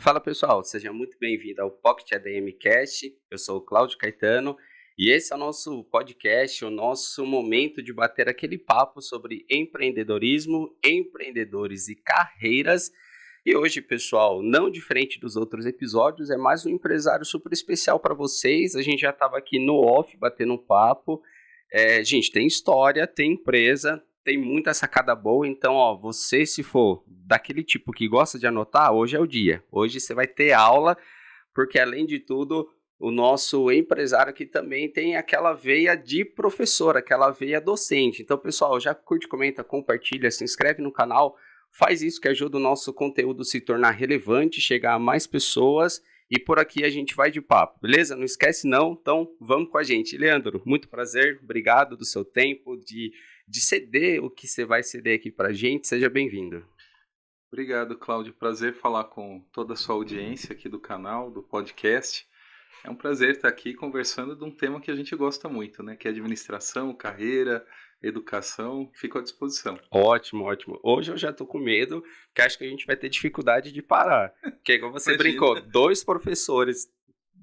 Fala pessoal, seja muito bem-vindo ao Pocket ADM Cast. Eu sou o Cláudio Caetano e esse é o nosso podcast, o nosso momento de bater aquele papo sobre empreendedorismo, empreendedores e carreiras. E hoje, pessoal, não diferente dos outros episódios, é mais um empresário super especial para vocês. A gente já estava aqui no off batendo um papo. Gente, tem história, tem empresa, tem muita sacada boa, então, ó, você se for daquele tipo que gosta de anotar, hoje é o dia. Hoje você vai ter aula, porque além de tudo, o nosso empresário aqui também tem aquela veia de professor, aquela veia docente. Então, pessoal, já curte, comenta, compartilha, se inscreve no canal, faz isso que ajuda o nosso conteúdo se tornar relevante, chegar a mais pessoas. E por aqui a gente vai de papo, beleza? Não esquece não, então vamos com a gente. Leandro, muito prazer, obrigado do seu tempo, de ceder o que você vai ceder aqui pra gente, seja bem-vindo. Obrigado, Cláudio. Prazer falar com toda a sua audiência aqui do canal, do podcast. É um prazer estar aqui conversando de um tema que a gente gosta muito, né? Que é administração, carreira, educação. Fico à disposição. Ótimo, ótimo. Hoje eu já tô com medo, que acho que a gente vai ter dificuldade de parar. Porque como você Imagina. brincou, dois professores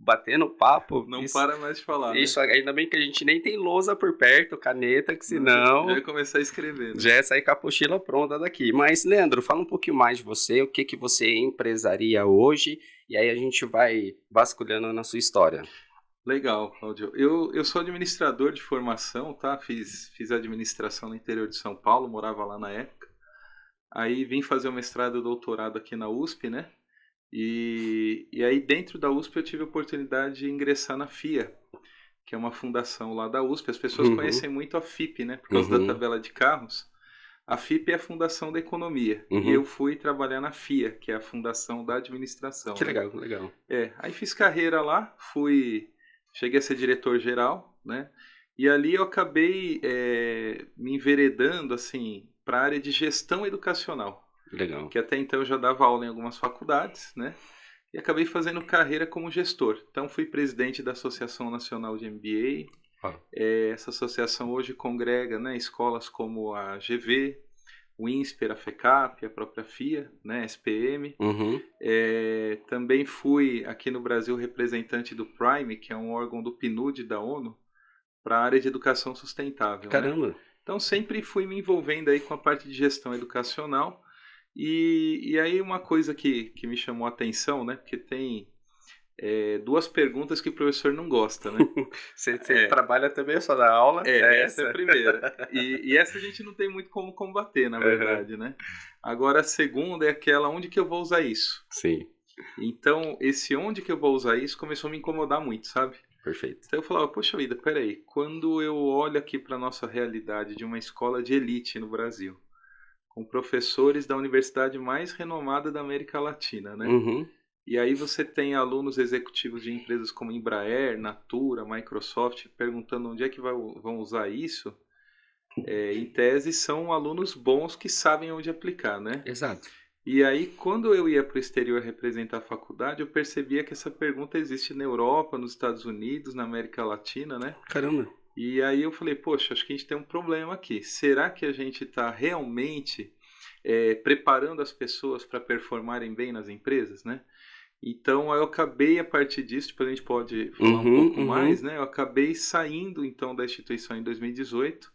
batendo papo, Não isso, para mais de falar, isso né? ainda bem que a gente nem tem lousa por perto, caneta, que Não, já senão ia começar a escrever, né? já ia sair com a apostila pronta daqui. Mas, Leandro, fala um pouquinho mais de você, o que que você empresaria hoje, e aí a gente vai vasculhando na sua história. Legal, Cláudio. Eu sou administrador de formação, tá? Fiz administração no interior de São Paulo, morava lá na época. Aí vim fazer o mestrado e doutorado aqui na USP, né? E aí dentro da USP eu tive a oportunidade de ingressar na FIA, que é uma fundação lá da USP. As pessoas Uhum, conhecem muito a FIP, né? Por causa da uhum, tabela de carros. A FIP é a Fundação da Economia. E eu uhum. fui trabalhar na FIA, que é a Fundação da Administração, Que né? legal, que legal. Aí fiz carreira lá, cheguei a ser diretor-geral, né? E ali eu acabei me enveredando, assim, para a área de gestão educacional, Legal. que até então eu já dava aula em algumas faculdades, né? E acabei fazendo carreira como gestor. Então fui presidente da Associação Nacional de MBA. Ó, Essa associação hoje congrega, né, escolas como a GV, o INSPER, a FECAP, a própria FIA, né, SPM. uhum. Também fui aqui no Brasil representante do PRIME, que é um órgão do PNUD da ONU, para a área de educação sustentável, né? Caramba. Então sempre fui me envolvendo aí com a parte de gestão educacional. E aí uma coisa que me chamou a atenção, né? Porque tem duas perguntas que o professor não gosta, né? Você É, trabalha também só da aula? É essa é a essa? primeira. E essa a gente não tem muito como combater, na Aham. verdade, né? Agora a segunda é aquela, onde que eu vou usar isso? Sim, Então, esse onde que eu vou usar isso começou a me incomodar muito, sabe? perfeito. Então eu falava, poxa vida, peraí, quando eu olho aqui para a nossa realidade de uma escola de elite no Brasil, com professores da universidade mais renomada da América Latina, né? Uhum. E aí você tem alunos executivos de empresas como Embraer, Natura, Microsoft, perguntando onde é que vão usar isso. Em tese, são alunos bons que sabem onde aplicar, né? Exato. E aí, quando eu ia para o exterior representar a faculdade, eu percebia que essa pergunta existe na Europa, nos Estados Unidos, na América Latina, né? Caramba. E aí eu falei, poxa, acho que a gente tem um problema aqui. Será que a gente está realmente preparando as pessoas para performarem bem nas empresas, né? Então eu acabei a partir disso, depois a gente pode falar um Uhum, pouco mais, uhum. né? Eu acabei saindo então da instituição em 2018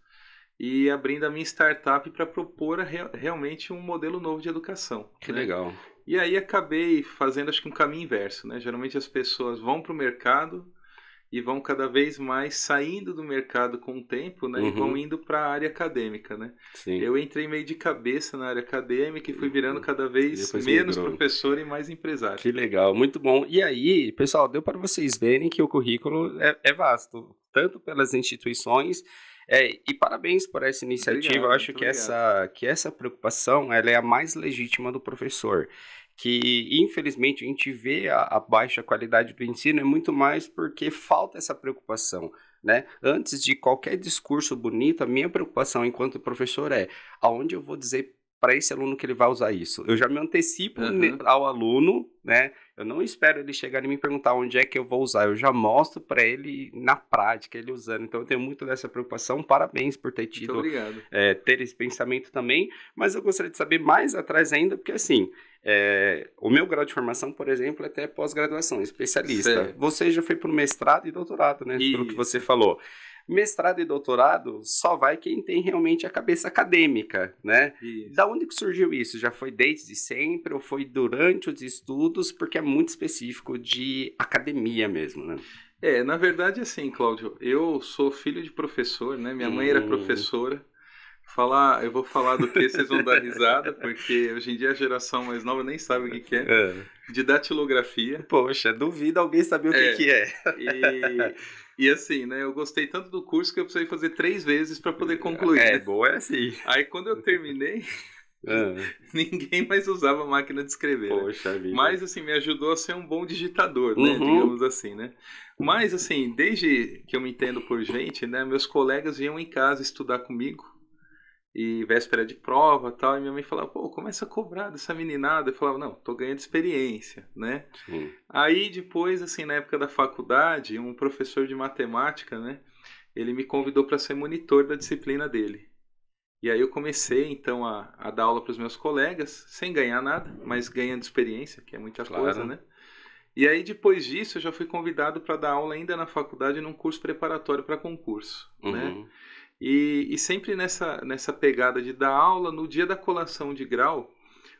e abrindo a minha startup para propor realmente um modelo novo de educação, Que né? legal. E aí acabei fazendo acho que um caminho inverso, né? Geralmente as pessoas vão para o mercado e vão cada vez mais saindo do mercado com o tempo, né? E vão Uhum. indo para a área acadêmica, né? Sim. Eu entrei meio de cabeça na área acadêmica e fui virando cada E vez depois menos migrou. professor e mais empresário. Que legal, muito bom. E aí, pessoal, deu para vocês verem que o currículo é vasto, tanto pelas instituições, e parabéns por essa iniciativa. Eu Obrigado, acho muito que obrigado. essa preocupação ela é a mais legítima do professor. Que infelizmente a gente vê a baixa qualidade do ensino é muito mais porque falta essa preocupação. Né? Antes de qualquer discurso bonito, a minha preocupação enquanto professor é aonde eu vou dizer para esse aluno que ele vai usar isso. Eu já me antecipo Aham. ao aluno, né? Eu não espero ele chegar e me perguntar onde é que eu vou usar, eu já mostro para ele na prática, ele usando. Então eu tenho muito dessa preocupação, parabéns por ter Muito tido, obrigado. ter esse pensamento também, mas eu gostaria de saber mais atrás ainda, porque assim, o meu grau de formação, por exemplo, é até pós-graduação, especialista. Certo. Você já foi para o mestrado e doutorado, né, pelo que você Isso, falou. Mestrado e doutorado só vai quem tem realmente a cabeça acadêmica, né? isso. Da onde que surgiu isso? Já foi desde sempre ou foi durante os estudos? Porque é muito específico de academia mesmo, né? Na verdade, assim, Cláudio, eu sou filho de professor, né? Minha mãe era Hum. professora. Eu vou falar do que vocês vão dar risada, porque hoje em dia a geração mais nova nem sabe o que que é. Ah. De datilografia. Poxa, duvido alguém saber o que É, que é. e assim, né? Eu gostei tanto do curso que eu precisei fazer 3 vezes para poder concluir, né? Boa é assim. Aí quando eu terminei, Ah. ninguém mais usava máquina de escrever, né? Poxa vida. Mas assim, me ajudou a ser um bom digitador, né? Uhum. Digamos assim, né? Mas assim, desde que eu me entendo por gente, né? Meus colegas vinham em casa estudar comigo. E véspera de prova e tal, e minha mãe falava, pô, começa a cobrar dessa meninada. Eu falava, não, tô ganhando experiência, né? Sim. Aí depois, assim, na época da faculdade, um professor de matemática, né? Ele me convidou para ser monitor da disciplina dele. E aí eu comecei, então, a dar aula para os meus colegas, sem ganhar nada, mas ganhando experiência, que é muita coisa, Claro. né? E aí depois disso eu já fui convidado para dar aula ainda na faculdade num curso preparatório para concurso, né? Uhum. E sempre nessa pegada de dar aula, no dia da colação de grau,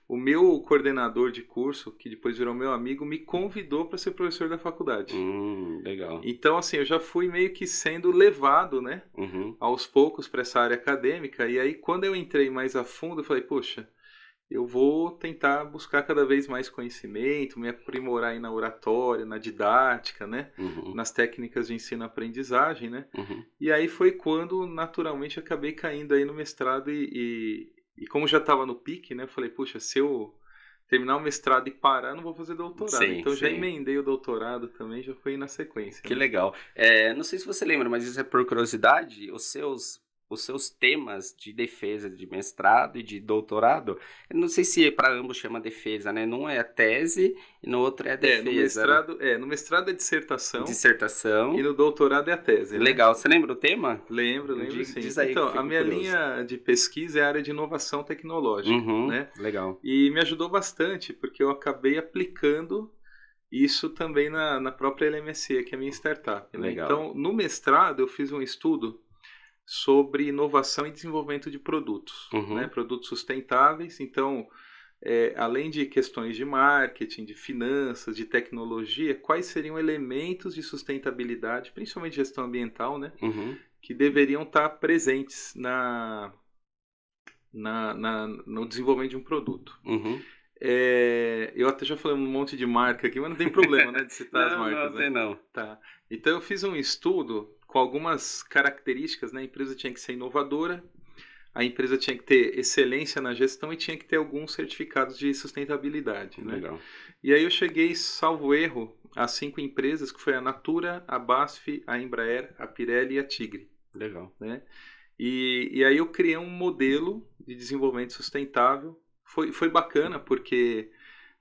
o meu coordenador de curso, que depois virou meu amigo, me convidou para ser professor da faculdade. Legal. Então, assim, eu já fui meio que sendo levado, né, Uhum. aos poucos para essa área acadêmica. E aí, quando eu entrei mais a fundo, eu falei, poxa, eu vou tentar buscar cada vez mais conhecimento, me aprimorar aí na oratória, na didática, né, Uhum. nas técnicas de ensino-aprendizagem, né. Uhum. E aí foi quando, naturalmente, acabei caindo aí no mestrado e como já estava no pique, né, eu falei, puxa, se eu terminar o mestrado e parar, não vou fazer doutorado. Sim, Então já sim. emendei o doutorado também, já foi na sequência, Que né? legal. Não sei se você lembra, mas isso é por curiosidade, os seus temas de defesa de mestrado e de doutorado, eu não sei se para ambos chama defesa, né? Num é a tese e no outro é a No defesa, né? mestrado, no mestrado é dissertação e Dissertação. no doutorado é a tese, né? Legal. Você lembra o tema? Lembro sim. Diz aí que Então, eu a fico minha curioso. linha de pesquisa é a área de inovação tecnológica, Uhum, né? legal. E me ajudou bastante, porque eu acabei aplicando isso também na própria LMSE, que é a minha startup, né? Legal. Então, no mestrado, eu fiz um estudo sobre inovação e desenvolvimento de produtos, né? Uhum, Produtos sustentáveis. Então, além de questões de marketing, de finanças, de tecnologia, quais seriam elementos de sustentabilidade, principalmente gestão ambiental, né? uhum, Que deveriam estar presentes no desenvolvimento de um produto. uhum. Eu até já falei um monte de marca aqui, mas não tem problema, né, de citar as Não, marcas, não, né? tem não. Tá. Então eu fiz um estudo com algumas características, né? A empresa tinha que ser inovadora, a empresa tinha que ter excelência na gestão e tinha que ter alguns certificados de sustentabilidade, né? Legal. E aí eu cheguei, salvo erro, a 5 empresas, que foi a Natura, a BASF, a Embraer, a Pirelli e a Tigre, Legal. né? E aí eu criei um modelo de desenvolvimento sustentável. Foi bacana, porque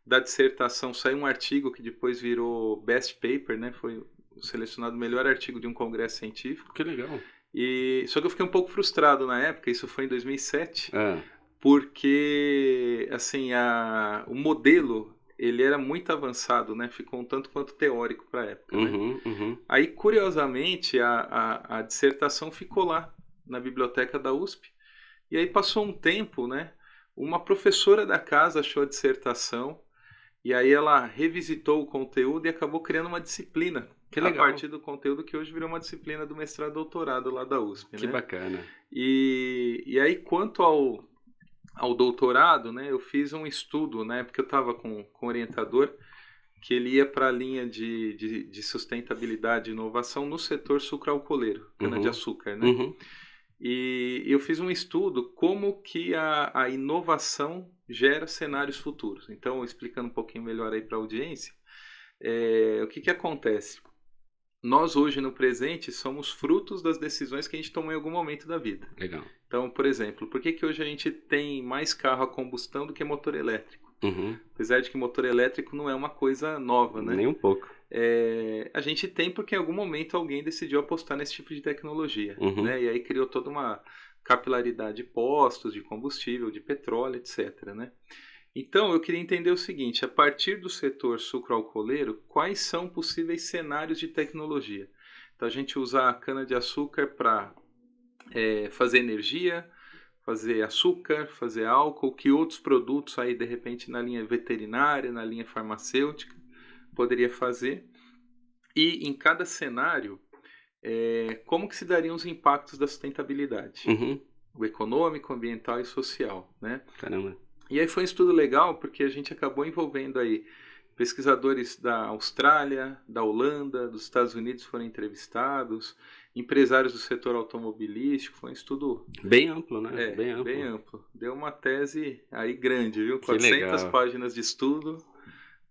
da dissertação saiu um artigo que depois virou best paper, né? Foi selecionado o melhor artigo de um congresso científico. Que legal. Só que eu fiquei um pouco frustrado na época, isso foi em 2007, Ah, porque assim, o modelo ele era muito avançado, né? Ficou um tanto quanto teórico para a época, né? uhum, uhum. Aí, curiosamente, a dissertação ficou lá, na biblioteca da USP. E aí passou um tempo, né? Uma professora da casa achou a dissertação e aí ela revisitou o conteúdo e acabou criando uma disciplina Que a legal. partir do conteúdo que hoje virou uma disciplina do mestrado e doutorado lá da USP, Que né? bacana. E aí, quanto ao doutorado, né? Eu fiz um estudo, na época eu estava com o orientador, que ele ia para a linha de sustentabilidade e inovação no setor sucroalcooleiro, Uhum, cana-de-açúcar, né? uhum. E eu fiz um estudo como que a inovação gera cenários futuros. Então, explicando um pouquinho melhor aí para a audiência, o que acontece? Nós hoje no presente somos frutos das decisões que a gente tomou em algum momento da vida. Legal. Então, por exemplo, por que hoje a gente tem mais carro a combustão do que motor elétrico? Uhum. Apesar de que motor elétrico não é uma coisa nova, né? Nem um pouco. A gente tem porque em algum momento alguém decidiu apostar nesse tipo de tecnologia, Uhum. né? E aí criou toda uma capilaridade de postos, de combustível, de petróleo, etc, né? Então, eu queria entender o seguinte, a partir do setor sucroalcooleiro, quais são possíveis cenários de tecnologia? Então, a gente usa a cana-de-açúcar para fazer energia, fazer açúcar, fazer álcool, que outros produtos aí, de repente, na linha veterinária, na linha farmacêutica, poderia fazer. E em cada cenário, como que se dariam os impactos da sustentabilidade? Uhum. O econômico, ambiental e social, né? Caramba. E aí foi um estudo legal porque a gente acabou envolvendo aí pesquisadores da Austrália, da Holanda, dos Estados Unidos foram entrevistados, empresários do setor automobilístico, foi um estudo Bem amplo, né? Bem bem amplo. amplo. Deu uma tese aí grande, viu? Que 400 legal. páginas de estudo,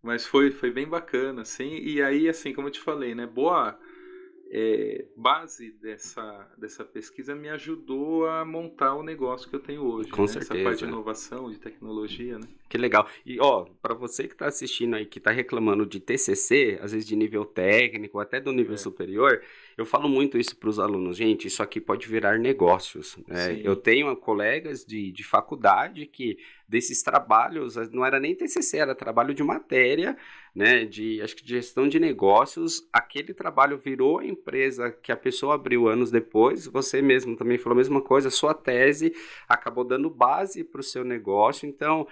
mas foi bem bacana, assim. E aí, assim, como eu te falei, né? Boa base dessa pesquisa me ajudou a montar o negócio que eu tenho hoje, Com né? Essa parte de certeza. inovação, de tecnologia, né? Que legal. E, ó, para você que está assistindo aí, que está reclamando de TCC, às vezes de nível técnico, até do nível É, superior, eu falo muito isso para os alunos. Gente, isso aqui pode virar negócios, né? Eu sim. tenho colegas de faculdade que desses trabalhos, não era nem TCC, era trabalho de matéria, né? Acho que de gestão de negócios. Aquele trabalho virou a empresa que a pessoa abriu anos depois. Você mesmo também falou a mesma coisa. Sua tese acabou dando base para o seu negócio. Então,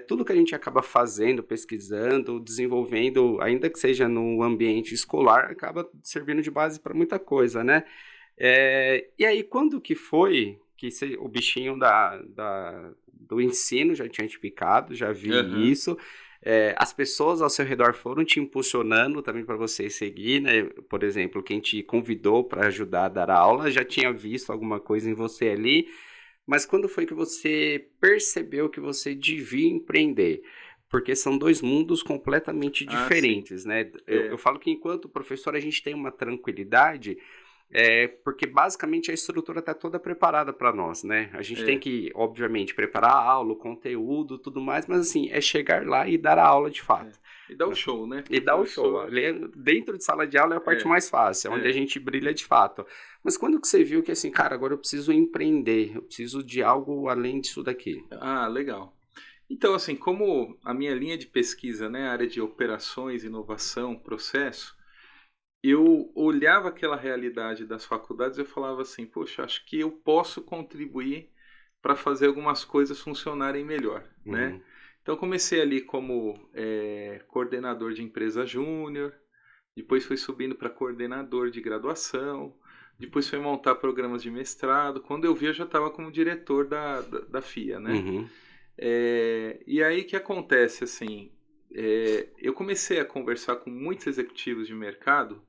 tudo que a gente acaba fazendo, pesquisando, desenvolvendo, ainda que seja no ambiente escolar, acaba servindo de base para muita coisa, né? E aí, quando que foi que o bichinho do ensino já tinha te picado, já vi Aham. isso, as pessoas ao seu redor foram te impulsionando também para você seguir, né? Por exemplo, quem te convidou para ajudar a dar aula já tinha visto alguma coisa em você ali, mas quando foi que você percebeu que você devia empreender? Porque são dois mundos completamente Ah, sim. diferentes, né? Eu É, falo que enquanto professor a gente tem uma tranquilidade, porque basicamente a estrutura está toda preparada para nós, né? A gente tem é, que, obviamente, preparar a aula, o conteúdo, tudo mais, mas assim, é chegar lá e dar a aula de é. fato. E dá o show, né? E Porque dar o show. professor. Ali, dentro de sala de aula é a parte É, mais fácil, é onde a é. gente brilha de fato. Mas quando que você viu que assim, cara, agora eu preciso empreender, eu preciso de algo além disso daqui? Ah, legal. Então, assim, como a minha linha de pesquisa, né, área de operações, inovação, processo, eu olhava aquela realidade das faculdades e eu falava assim, poxa, acho que eu posso contribuir para fazer algumas coisas funcionarem melhor, né? Uhum, Então, comecei ali como coordenador de empresa júnior, depois fui subindo para coordenador de graduação, depois fui montar programas de mestrado. Quando eu vi, eu já estava como diretor da FIA, né? uhum, E aí que acontece, assim, eu comecei a conversar com muitos executivos de mercado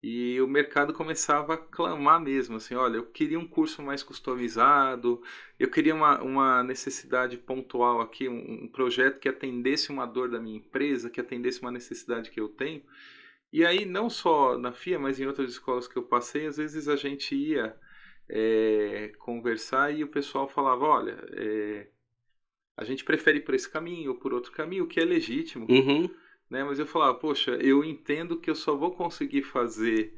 e o mercado começava a clamar mesmo, assim, olha, eu queria um curso mais customizado, eu queria uma necessidade pontual aqui, um projeto que atendesse uma dor da minha empresa, que atendesse uma necessidade que eu tenho. E aí, não só na FIA, mas em outras escolas que eu passei, às vezes a gente ia conversar e o pessoal falava, olha, a gente prefere ir por esse caminho ou por outro caminho, o que é legítimo, uhum, né? Mas eu falava, poxa, eu entendo que eu só vou conseguir fazer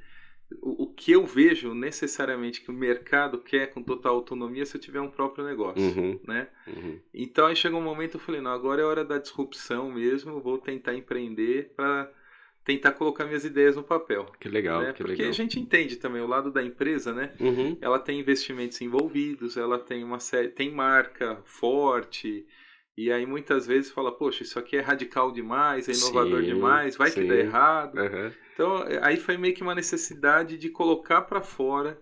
o que eu vejo necessariamente que o mercado quer com total autonomia se eu tiver um próprio negócio, uhum, né? uhum. Então aí chegou um momento eu falei, não, agora é hora da disrupção mesmo, vou tentar empreender para tentar colocar minhas ideias no papel, Que legal, né? que Porque a legal. gente entende também o lado da empresa, né? Uhum, Ela tem investimentos envolvidos, ela tem uma série, tem marca forte, e aí muitas vezes fala, poxa, isso aqui é radical demais, é inovador sim, demais, vai que dá sim. errado. Aham. Então, aí foi meio que uma necessidade de colocar para fora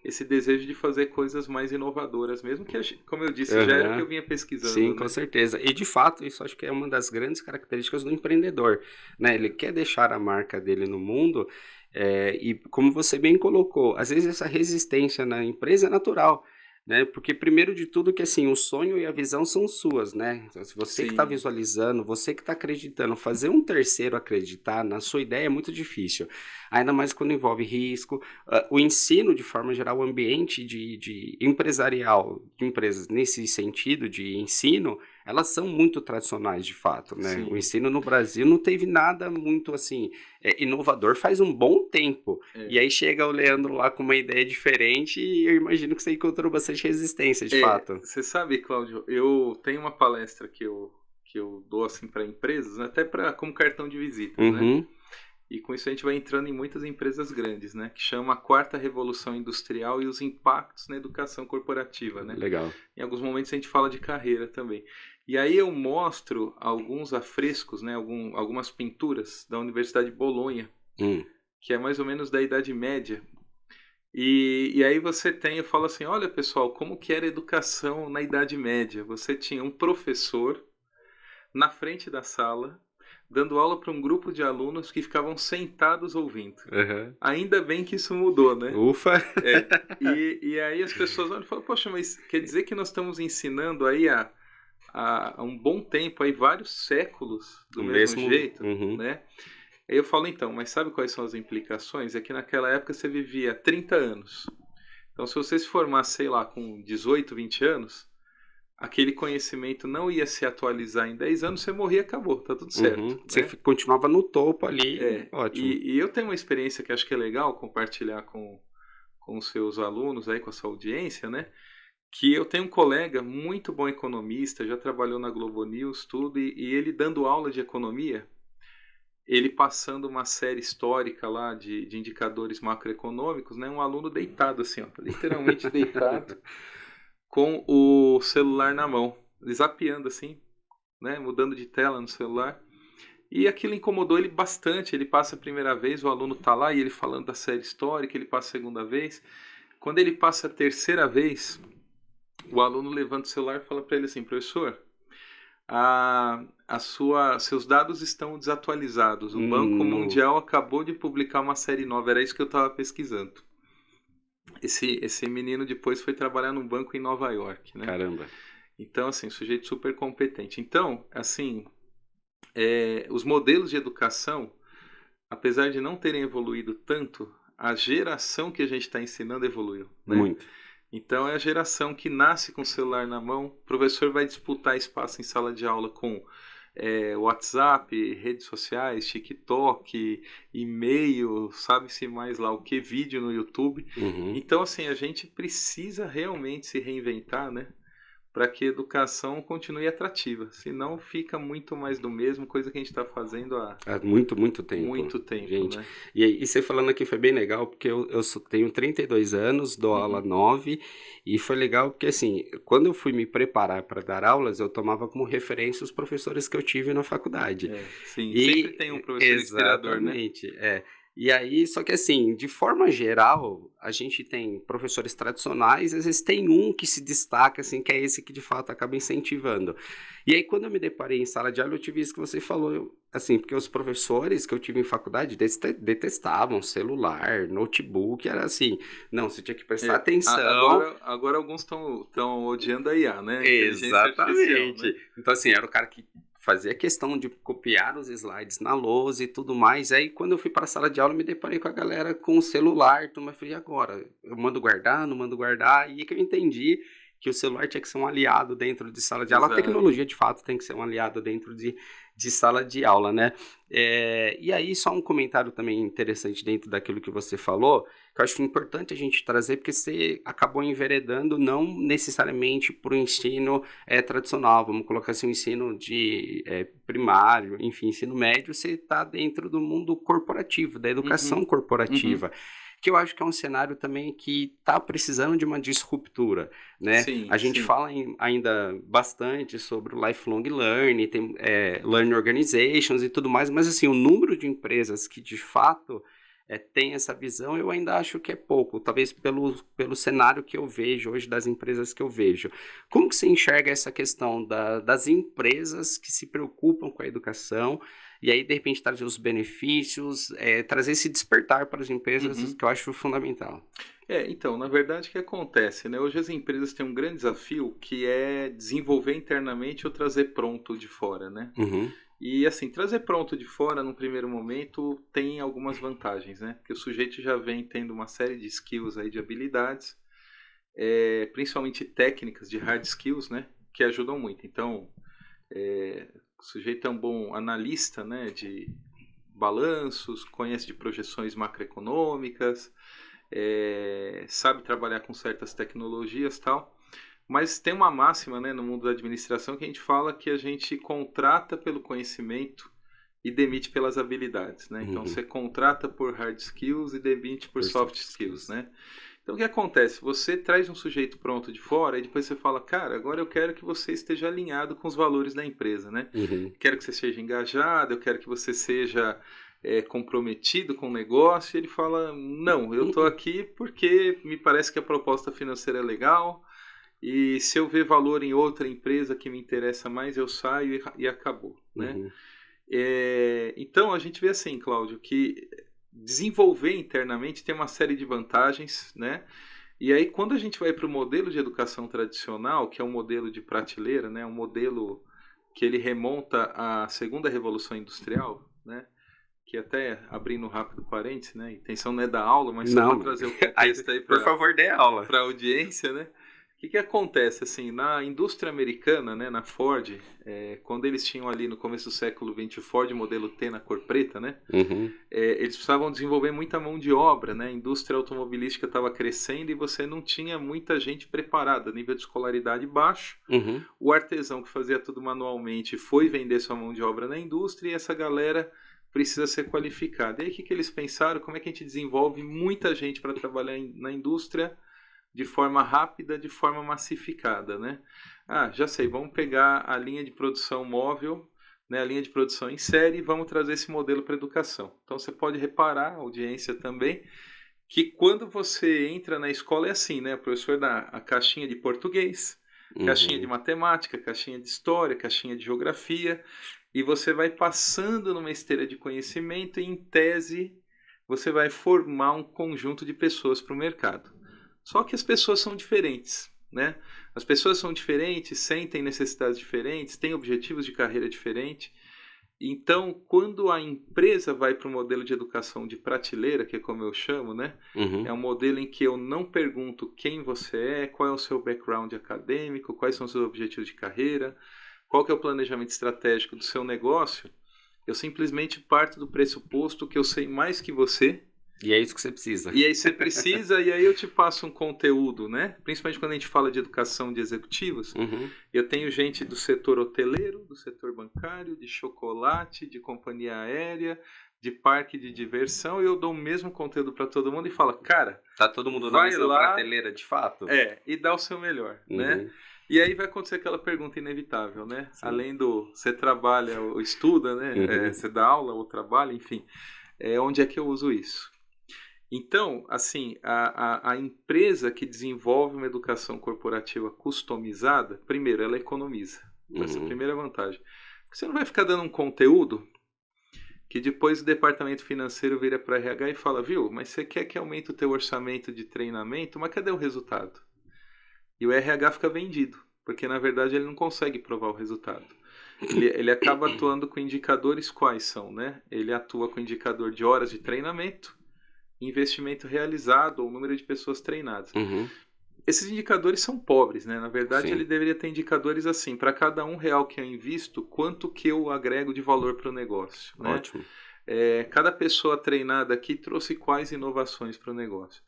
esse desejo de fazer coisas mais inovadoras, mesmo que, como eu disse, já era o que Aham. eu vinha Sim, pesquisando, com né? certeza. E de fato, isso acho que é uma das grandes características do empreendedor, né? Ele É, quer deixar a marca dele no mundo, e como você bem colocou, às vezes essa resistência na empresa é natural, né? Porque primeiro de tudo que assim, o sonho e a visão são suas, né? Então, se você que está sim, visualizando, você que está acreditando, fazer um terceiro acreditar na sua ideia é muito difícil. Ainda mais quando envolve risco. O ensino, de forma geral, o ambiente de empresarial de empresas nesse sentido de ensino, elas são muito tradicionais de fato, né? O Sim, ensino no Brasil não teve nada muito assim, inovador faz um bom tempo. E é. aí chega o Leandro lá com uma ideia diferente e eu imagino que você encontrou bastante resistência, de fato. Você sabe, Cláudio, eu tenho uma palestra que eu dou assim para empresas, né, até para como cartão de visitas, né? Uhum, E com isso a gente vai entrando em muitas empresas grandes, né? Que chama a Quarta Revolução Industrial e os impactos na educação corporativa, né? legal. Em alguns momentos a gente fala de carreira também. E aí eu mostro alguns afrescos, né? Algumas pinturas da Universidade de Bolonha, Hum, que é mais ou menos da Idade Média. E aí eu falo assim, olha pessoal, como que era a educação na Idade Média? Você tinha um professor na frente da sala, dando aula para um grupo de alunos que ficavam sentados ouvindo. aham. Ainda bem que isso mudou, né? Ufa! É. E aí as pessoas olham e falam, poxa, mas quer dizer que nós estamos ensinando aí há um bom tempo, aí vários séculos do O mesmo mesmo. jeito, Uhum, né? Aí eu falo, então, mas sabe quais são as implicações? É que naquela época você vivia 30 anos. Então, se você se formasse, sei lá, com 18, 20 anos, aquele conhecimento não ia se atualizar em 10 anos, você morria e acabou, tá tudo certo, uhum. Você né? continuava no topo ali, É, ótimo. e eu tenho uma experiência que acho que é legal compartilhar com os seus alunos aí, com a sua audiência, né? Que eu tenho um colega muito bom economista, já trabalhou na Globo News, tudo, e ele dando aula de economia, ele passando uma série histórica lá de indicadores macroeconômicos, né? Um aluno deitado assim, ó, literalmente deitado, com o celular na mão, zapeando assim, né? Mudando de tela no celular. E aquilo incomodou ele bastante. Ele passa a primeira vez, o aluno tá lá e ele falando da série histórica, ele passa a segunda vez. Quando ele passa a terceira vez, o aluno levanta o celular e fala para ele assim, professor, seus dados estão desatualizados. O Banco No, Mundial acabou de publicar uma série nova. Era isso que eu estava pesquisando. Esse menino depois foi trabalhar num banco em Nova York, né? caramba. Então, assim, sujeito super competente. Então, assim, os modelos de educação, apesar de não terem evoluído tanto, a geração que a gente está ensinando evoluiu, né? Muito. Então é a geração que nasce com o celular na mão. O professor vai disputar espaço em sala de aula com WhatsApp, redes sociais, TikTok, e-mail, sabe-se mais lá o que, vídeo no YouTube. Uhum. Então, assim, a gente precisa realmente se reinventar, né? Para que a educação continue atrativa. Senão fica muito mais do mesmo, coisa que a gente está fazendo há Há muito, muito tempo, muito tempo, gente. né? E você falando aqui foi bem legal, porque eu tenho 32 anos, dou aula Uhum. 9, e foi legal porque, assim, quando eu fui me preparar para dar aulas, eu tomava como referência os professores que eu tive na faculdade. Sim, sempre E tem um professor inspirador, né? exatamente, é. E aí, só que assim, de forma geral, a gente tem professores tradicionais, às vezes tem um que se destaca, assim, que é esse que de fato acaba incentivando. E aí, quando eu me deparei em sala de aula, eu tive isso que você falou, assim, porque os professores que eu tive em faculdade detestavam celular, notebook, era assim, não, você tinha que prestar atenção. Agora alguns estão odiando a IA, né? A inteligência artificial, né? Exatamente. Então, assim, era o cara que fazia questão de copiar os slides na lousa e tudo mais. Aí, quando eu fui para a sala de aula, eu me deparei com a galera com o celular. Então, eu falei, e agora? Eu mando guardar, não mando guardar? E aí que eu entendi que o celular tinha que ser um aliado dentro de sala de aula. A Exato. tecnologia, de fato, tem que ser um aliado dentro de sala de aula, né? E aí, só um comentário também interessante dentro daquilo que você falou, que eu acho importante a gente trazer, porque você acabou enveredando não necessariamente para o ensino tradicional, vamos colocar assim, o ensino de primário, enfim, ensino médio, você está dentro do mundo corporativo, da educação Uhum, uhum. corporativa, que eu acho que é um cenário também que está precisando de uma disruptura, né? Sim, A gente sim. fala ainda bastante sobre o lifelong learning, tem learning organizations e tudo mais, mas assim, o número de empresas que de fato tem essa visão, eu ainda acho que é pouco, talvez pelo cenário que eu vejo hoje, das empresas que eu vejo. Como que você enxerga essa questão das empresas que se preocupam com a educação e aí, de repente, trazer os benefícios, trazer esse despertar para as empresas, Uhum. que eu acho fundamental. Então, na verdade, o que acontece, né? Hoje as empresas têm um grande desafio que é desenvolver internamente ou trazer pronto de fora, né? Uhum, E assim, trazer pronto de fora num primeiro momento tem algumas vantagens, né? Porque o sujeito já vem tendo uma série de skills aí, de habilidades, principalmente técnicas de hard skills, né? Que ajudam muito. Então, O sujeito é um bom analista, né, de balanços, conhece de projeções macroeconômicas, sabe trabalhar com certas tecnologias e tal. Mas tem uma máxima, né, no mundo da administração que a gente fala que a gente contrata pelo conhecimento e demite pelas habilidades, né? Então você contrata por hard skills e demite por soft skills, né? Então o que acontece? Você traz um sujeito pronto de fora e depois você fala, cara, agora eu quero que você esteja alinhado com os valores da empresa, né? Quero que você seja engajado, eu quero que você seja comprometido com o negócio. E ele fala, não, eu estou aqui porque me parece que a proposta financeira é legal e se eu ver valor em outra empresa que me interessa mais, eu saio e acabou, né? Então a gente vê assim, Cláudio, que desenvolver internamente tem uma série de vantagens, né? E aí quando a gente vai para o modelo de educação tradicional, que é um modelo de prateleira, né? Um modelo que ele remonta à segunda revolução industrial, né? Que até abrindo um rápido parênteses, né? A intenção não é da aula, mas só para trazer o contexto aí para, por favor, dê aula para a audiência, né? O que acontece assim na indústria americana, né, na Ford, quando eles tinham ali no começo do século XX o Ford modelo T na cor preta, né, eles precisavam desenvolver muita mão de obra, né, a indústria automobilística estava crescendo e você não tinha muita gente preparada, nível de escolaridade baixo. O artesão que fazia tudo manualmente foi vender sua mão de obra na indústria e essa galera precisa ser qualificada. E aí o que eles pensaram? Como é que a gente desenvolve muita gente para trabalhar na indústria de forma rápida, de forma massificada, né? Já sei, vamos pegar a linha de produção móvel, né, a linha de produção em série e vamos trazer esse modelo para a educação. Então você pode reparar, audiência também, que quando você entra na escola é assim, né? O professor dá a caixinha de português, caixinha de matemática, caixinha de história, caixinha de geografia, e você vai passando numa esteira de conhecimento e, em tese, você vai formar um conjunto de pessoas para o mercado. Só que as pessoas são diferentes, né? As pessoas são diferentes, sentem necessidades diferentes, têm objetivos de carreira diferentes. Então, quando a empresa vai para o modelo de educação de prateleira, que é como eu chamo, né? É um modelo em que eu não pergunto quem você é, qual é o seu background acadêmico, quais são os seus objetivos de carreira, qual que é o planejamento estratégico do seu negócio. Eu simplesmente parto do pressuposto que eu sei mais que você. E é isso que você precisa. E aí você precisa, e aí eu te passo um conteúdo, né? Principalmente quando a gente fala de educação de executivos. Eu tenho gente do setor hoteleiro, do setor bancário, de chocolate, de companhia aérea, de parque de diversão, e eu dou o mesmo conteúdo para todo mundo e falo, cara, tá todo mundo na mesma prateleira de fato? E dá o seu melhor, né? E aí vai acontecer aquela pergunta inevitável, né? Sim. Além do você trabalha ou estuda, né? Você dá aula ou trabalha, enfim. Onde é que eu uso isso? Então, assim, a empresa que desenvolve uma educação corporativa customizada, primeiro, ela economiza. Essa é a primeira vantagem. Porque você não vai ficar dando um conteúdo que depois o departamento financeiro vira para RH e fala, viu, mas você quer que aumente o teu orçamento de treinamento, mas cadê o resultado? E o RH fica vendido, porque na verdade ele não consegue provar o resultado. Ele acaba atuando com indicadores quais são, né? Ele atua com indicador de horas de treinamento, investimento realizado ou número de pessoas treinadas. Esses indicadores são pobres, né? Na verdade, ele deveria ter indicadores assim, para cada R$1 que eu invisto, quanto que eu agrego de valor para o negócio. Né? Ótimo. Cada pessoa treinada aqui trouxe quais inovações para o negócio.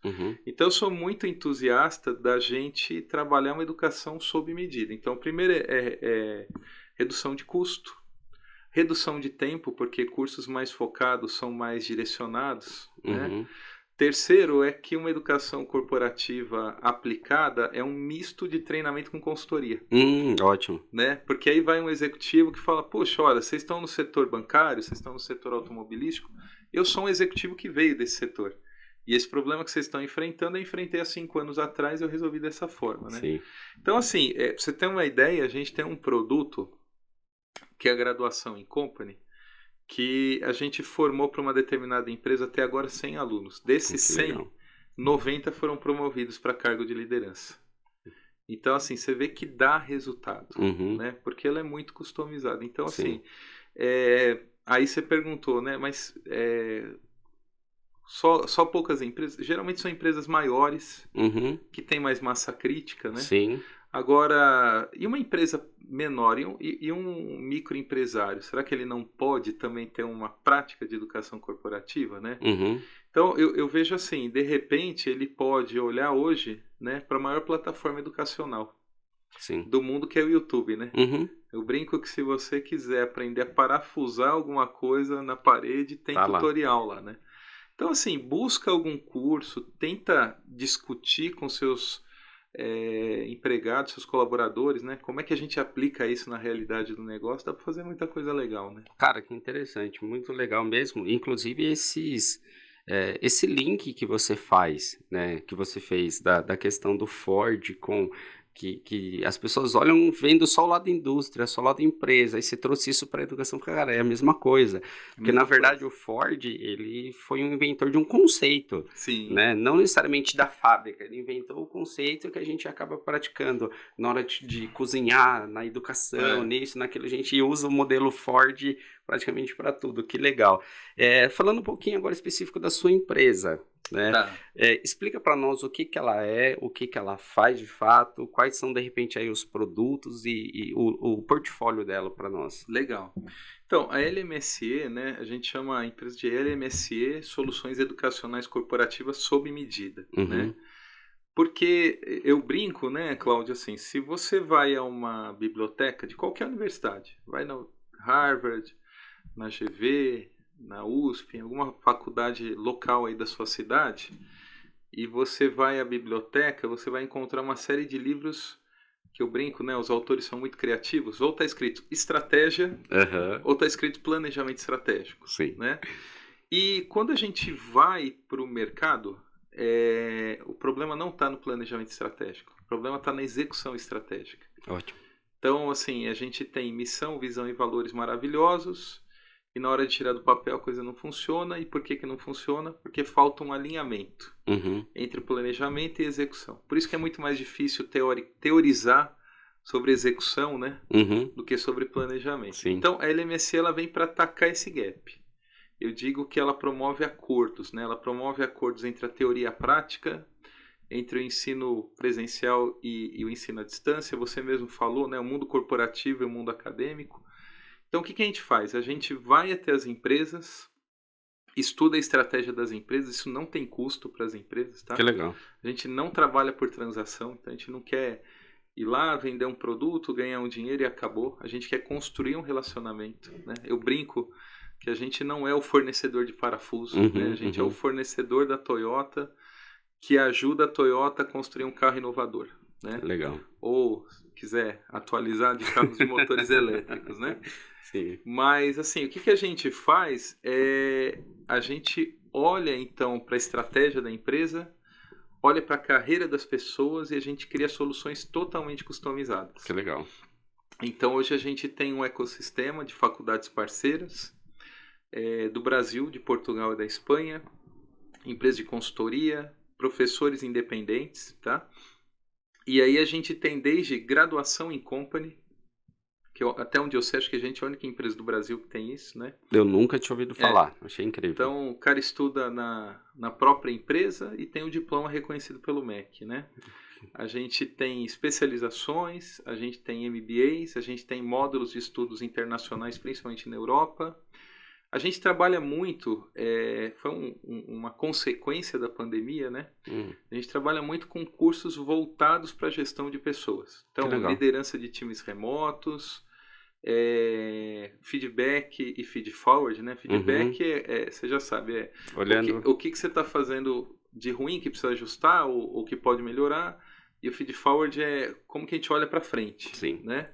Então, eu sou muito entusiasta da gente trabalhar uma educação sob medida. Então, primeiro é redução de custo, redução de tempo, porque cursos mais focados são mais direcionados, né? Terceiro é que uma educação corporativa aplicada é um misto de treinamento com consultoria. Ótimo. Né? Porque aí vai um executivo que fala, poxa, olha, vocês estão no setor bancário, vocês estão no setor automobilístico, eu sou um executivo que veio desse setor. E esse problema que vocês estão enfrentando, eu enfrentei há 5 anos atrás e eu resolvi dessa forma. Né? Sim. Então, assim, pra você ter uma ideia, a gente tem um produto que é a graduação em company, que a gente formou para uma determinada empresa até agora 100 alunos. Desses 100, 90 foram promovidos para cargo de liderança. Então, assim, você vê que dá resultado, né? Porque ela é muito customizada. Então, assim, aí você perguntou, né? Mas só poucas empresas, geralmente são empresas maiores, que têm mais massa crítica, né? Sim. Agora, e uma empresa menor, e um microempresário, será que ele não pode também ter uma prática de educação corporativa, né? Uhum. Então, eu vejo assim, de repente ele pode olhar hoje, né, para a maior plataforma educacional Sim. do mundo, que é o YouTube, né? Uhum. Eu brinco que se você quiser aprender a parafusar alguma coisa na parede, tem Tá lá. tutorial lá, né? Então, assim, busca algum curso, tenta discutir com seus empregados, seus colaboradores, né? Como é que a gente aplica isso na realidade do negócio? Dá para fazer muita coisa legal, né? Cara, que interessante, muito legal mesmo. Inclusive esse link que você faz, né, que você fez da questão do Ford com que as pessoas olham vendo só o lado da indústria, só o lado da empresa, aí você trouxe isso para a educação, cara, é a mesma coisa. Porque na Mesma verdade coisa. o Ford, ele foi um inventor de um conceito, Sim, né, não necessariamente da fábrica, ele inventou o conceito que a gente acaba praticando na hora de cozinhar, na educação, é, nisso, naquilo, a gente usa o modelo Ford praticamente para tudo, que legal. Falando um pouquinho agora específico da sua empresa, né? tá, Explica para nós o que ela é, o que ela faz de fato, quais são de repente aí os produtos e o portfólio dela para nós. legal. Então, a LMSE, né, a gente chama a empresa de LMSE Soluções Educacionais Corporativas sob medida, né? Uhum, Porque eu brinco, né, Cláudio, assim, se você vai a uma biblioteca de qualquer universidade, vai na Harvard, na GV, na USP, em alguma faculdade local aí da sua cidade, e você vai à biblioteca, você vai encontrar uma série de livros que eu brinco, né, os autores são muito criativos, ou está escrito estratégia, aham, ou está escrito planejamento estratégico, sim, né? E quando a gente vai para o mercado, o problema não está no planejamento estratégico, o problema está na execução estratégica. ótimo. Então, assim, a gente tem missão, visão e valores maravilhosos, e na hora de tirar do papel a coisa não funciona. E por que que não funciona? Porque falta um alinhamento Uhum, entre o planejamento e a execução. Por isso que é muito mais difícil teorizar sobre execução, né, uhum, do que sobre planejamento. sim, Então, a LMC ela vem para atacar esse gap. Eu digo que ela promove acordos, né? Ela promove acordos entre a teoria e a prática, entre o ensino presencial e o ensino à distância. Você mesmo falou, né? O mundo corporativo e o mundo acadêmico. Então, o que que a gente faz? A gente vai até as empresas, estuda a estratégia das empresas. Isso não tem custo para as empresas, que tá? legal. A gente não trabalha por transação, então a gente não quer ir lá, vender um produto, ganhar um dinheiro e acabou. A gente quer construir um relacionamento, né? Eu brinco que a gente não é o fornecedor de parafuso, né? A Uhum, gente é o uhum, fornecedor da Toyota que ajuda a Toyota a construir um carro inovador, né? legal. Ou, se quiser atualizar, de carros de motores elétricos, né? Sim, Mas, assim, o que que a gente faz a gente olha, então, para a estratégia da empresa, olha para a carreira das pessoas e a gente cria soluções totalmente customizadas. que legal. Então, hoje a gente tem um ecossistema de faculdades parceiras do Brasil, de Portugal e da Espanha, empresas de consultoria, professores independentes, tá? E aí a gente tem desde graduação em company, até onde eu sei, acho que a gente é a única empresa do Brasil que tem isso, né? Eu nunca tinha ouvido É. falar, achei incrível. Então, o cara estuda na própria empresa e tem o diploma reconhecido pelo MEC, né? A gente tem especializações, a gente tem MBAs, a gente tem módulos de estudos internacionais, principalmente na Europa. A gente trabalha muito, foi uma consequência da pandemia, né? A gente trabalha muito com cursos voltados para a gestão de pessoas. Que Então, legal. liderança de times remotos, feedback e feed forward, né? Uhum, Feedback você já sabe, olhando, o que que você está fazendo de ruim que precisa ajustar ou que pode melhorar. E o feed forward é como que a gente olha para frente, sim. né?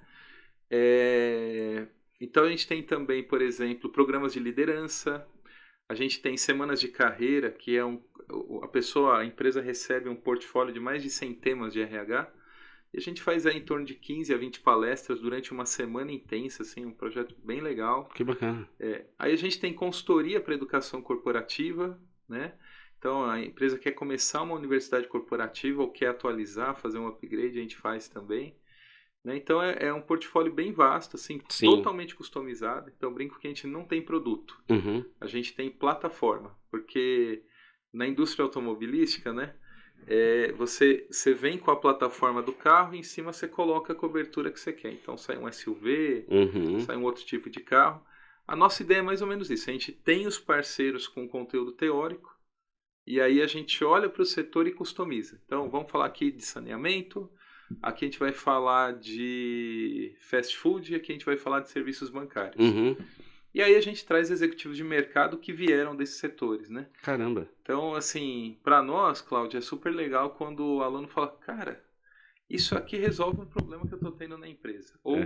Então a gente tem também, por exemplo, programas de liderança. A gente tem semanas de carreira, que é a empresa recebe um portfólio de mais de 100 temas de RH. E a gente faz aí em torno de 15 a 20 palestras durante uma semana intensa, assim, um projeto bem legal. Que bacana. Aí a gente tem consultoria para educação corporativa, né? Então a empresa quer começar uma universidade corporativa ou quer atualizar, fazer um upgrade, a gente faz também. Né? Então é um portfólio bem vasto, assim, Sim. totalmente customizado. Então eu brinco que a gente não tem produto, Uhum. a gente tem plataforma, porque na indústria automobilística, né? Você vem com a plataforma do carro e em cima você coloca a cobertura que você quer. Então sai um SUV, sai um outro tipo de carro. A nossa ideia é mais ou menos isso. A gente tem os parceiros com conteúdo teórico e aí a gente olha para o setor e customiza. Então vamos falar aqui de saneamento, aqui a gente vai falar de fast food e aqui a gente vai falar de serviços bancários. E aí a gente traz executivos de mercado que vieram desses setores, né? Caramba. Então, assim, para nós, Cláudio, é super legal quando o aluno fala, cara, isso aqui resolve um problema que eu estou tendo na empresa. Ou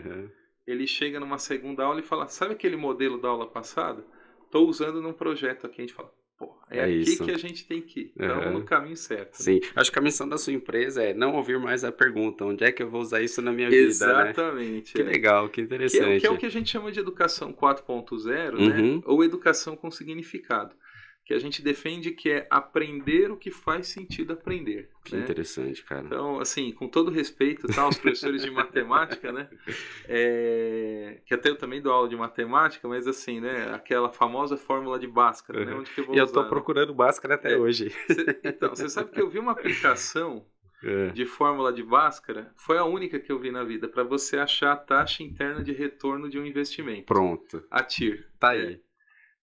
ele chega numa segunda aula e fala, sabe aquele modelo da aula passada? Estou usando num projeto aqui. A gente fala, pô, é aqui isso que a gente tem que ir. Estamos no caminho certo. Sim, acho que a missão da sua empresa é não ouvir mais a pergunta, onde é que eu vou usar isso na minha vida, né? Exatamente. Que legal, que interessante. Que é o que a gente chama de educação 4.0, né? Ou educação com significado. Que a gente defende que é aprender o que faz sentido aprender. Que né? interessante, cara. Então, assim, com todo respeito, tá, aos professores de matemática, né? Que até eu também dou aula de matemática, mas assim, né? Aquela famosa fórmula de Bhaskara, né? Onde que eu vou E eu usar, tô procurando Bhaskara até hoje. Então, você sabe que eu vi uma aplicação de fórmula de Bhaskara, foi a única que eu vi na vida, para você achar a taxa interna de retorno de um investimento. Pronto. A TIR. Tá aí.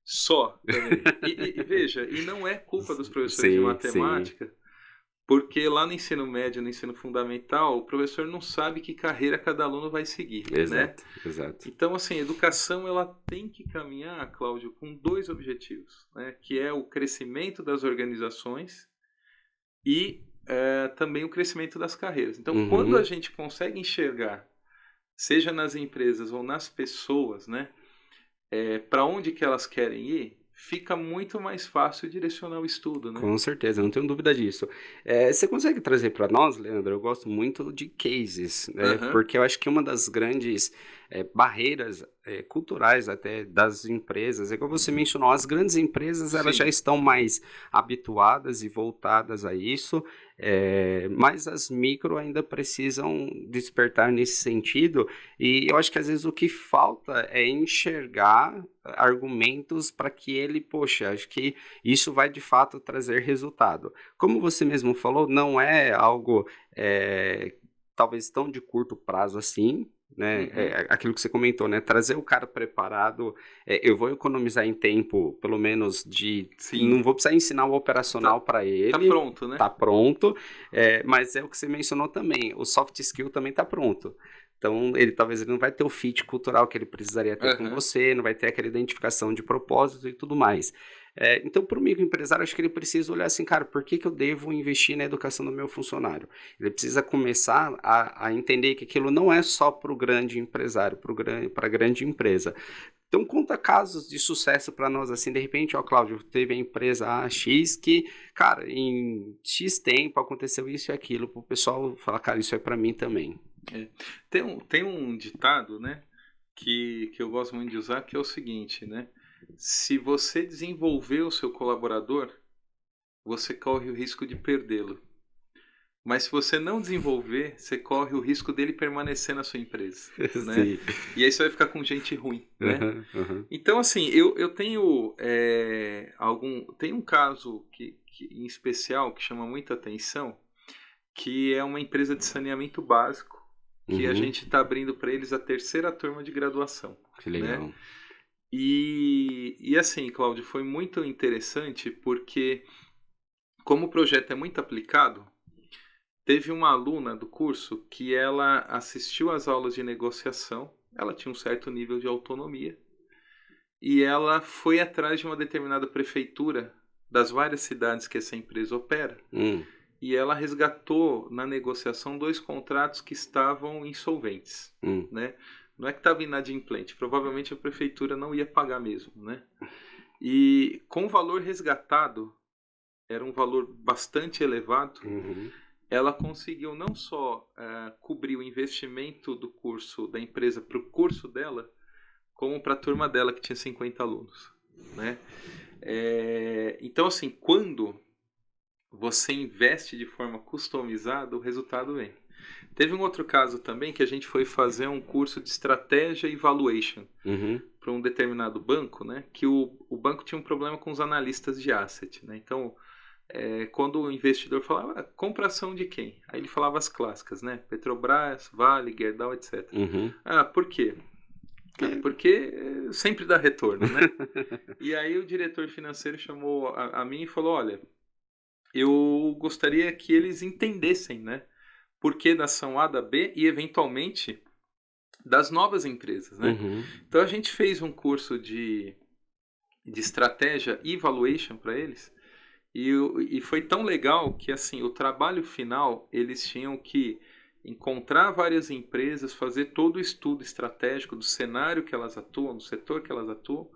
Só também. E veja, e não é culpa dos professores de matemática, porque lá no ensino médio, no ensino fundamental, o professor não sabe que carreira cada aluno vai seguir. Exato, né? exato. Então, assim, a educação ela tem que caminhar, Cláudio, com dois objetivos, né? Que é o crescimento das organizações e também o crescimento das carreiras. Então, quando a gente consegue enxergar, seja nas empresas ou nas pessoas, né? Para onde que elas querem ir, fica muito mais fácil direcionar o estudo, né? Com certeza, não tenho dúvida disso. Você consegue trazer para nós, Leandro? Eu gosto muito de cases, né? Porque eu acho que uma das grandes barreiras culturais até das empresas, igual você mencionou, as grandes empresas elas já estão mais habituadas e voltadas a isso, mas as micro ainda precisam despertar nesse sentido, e eu acho que às vezes o que falta é enxergar argumentos para que ele, poxa, acho que isso vai de fato trazer resultado. Como você mesmo falou, não é algo talvez tão de curto prazo assim, né? Aquilo que você comentou, né? Trazer o cara preparado, eu vou economizar em tempo, pelo menos não vou precisar ensinar o operacional para ele. Tá pronto, né? Tá pronto, mas é o que você mencionou também, o soft skill também tá pronto. Então, talvez ele não vai ter o fit cultural que ele precisaria ter com você, não vai ter aquela identificação de propósito e tudo mais. Então, para o microempresário, acho que ele precisa olhar assim, cara, por que eu devo investir na educação do meu funcionário? Ele precisa começar a entender que aquilo não é só para o grande empresário, para a grande empresa. Então, conta casos de sucesso para nós, assim, de repente, Cláudio, teve a empresa X que, cara, em X tempo aconteceu isso e aquilo, para o pessoal falar, cara, isso é para mim também. Tem um ditado, né, que eu gosto muito de usar, que é o seguinte, né, se você desenvolver o seu colaborador, você corre o risco de perdê-lo. Mas se você não desenvolver, você corre o risco dele permanecer na sua empresa. Né? E aí você vai ficar com gente ruim. Né? Então, assim, eu tenho tem um caso em especial que chama muita atenção, que é uma empresa de saneamento básico, que a gente está abrindo para eles a 3ª turma de graduação. Que legal. Né? E assim, Cláudio, foi muito interessante porque, como o projeto é muito aplicado, teve uma aluna do curso que ela assistiu às aulas de negociação, ela tinha um certo nível de autonomia, e ela foi atrás de uma determinada prefeitura das várias cidades que essa empresa opera, e ela resgatou na negociação 2 contratos que estavam insolventes, né? Não é que estava inadimplente, provavelmente a prefeitura não ia pagar mesmo, né? E com o valor resgatado, era um valor bastante elevado, ela conseguiu não só cobrir o investimento do curso da empresa para o curso dela, como para a turma dela que tinha 50 alunos, né? Então, assim, quando você investe de forma customizada, o resultado vem. Teve um outro caso também que a gente foi fazer um curso de estratégia e valuation para um determinado banco, né? Que o banco tinha um problema com os analistas de asset, né? Então, quando o investidor falava, compra ação de quem? Aí ele falava as clássicas, né? Petrobras, Vale, Gerdau, etc. Uhum. Por quê? Porque sempre dá retorno, né? E aí o diretor financeiro chamou a mim e falou, olha, eu gostaria que eles entendessem, né? Por que da ação A, da B e, eventualmente, das novas empresas, né? Uhum. Então a gente fez um curso de estratégia e valuation para eles e foi tão legal que assim o trabalho final eles tinham que encontrar várias empresas, fazer todo o estudo estratégico do cenário que elas atuam, do setor que elas atuam,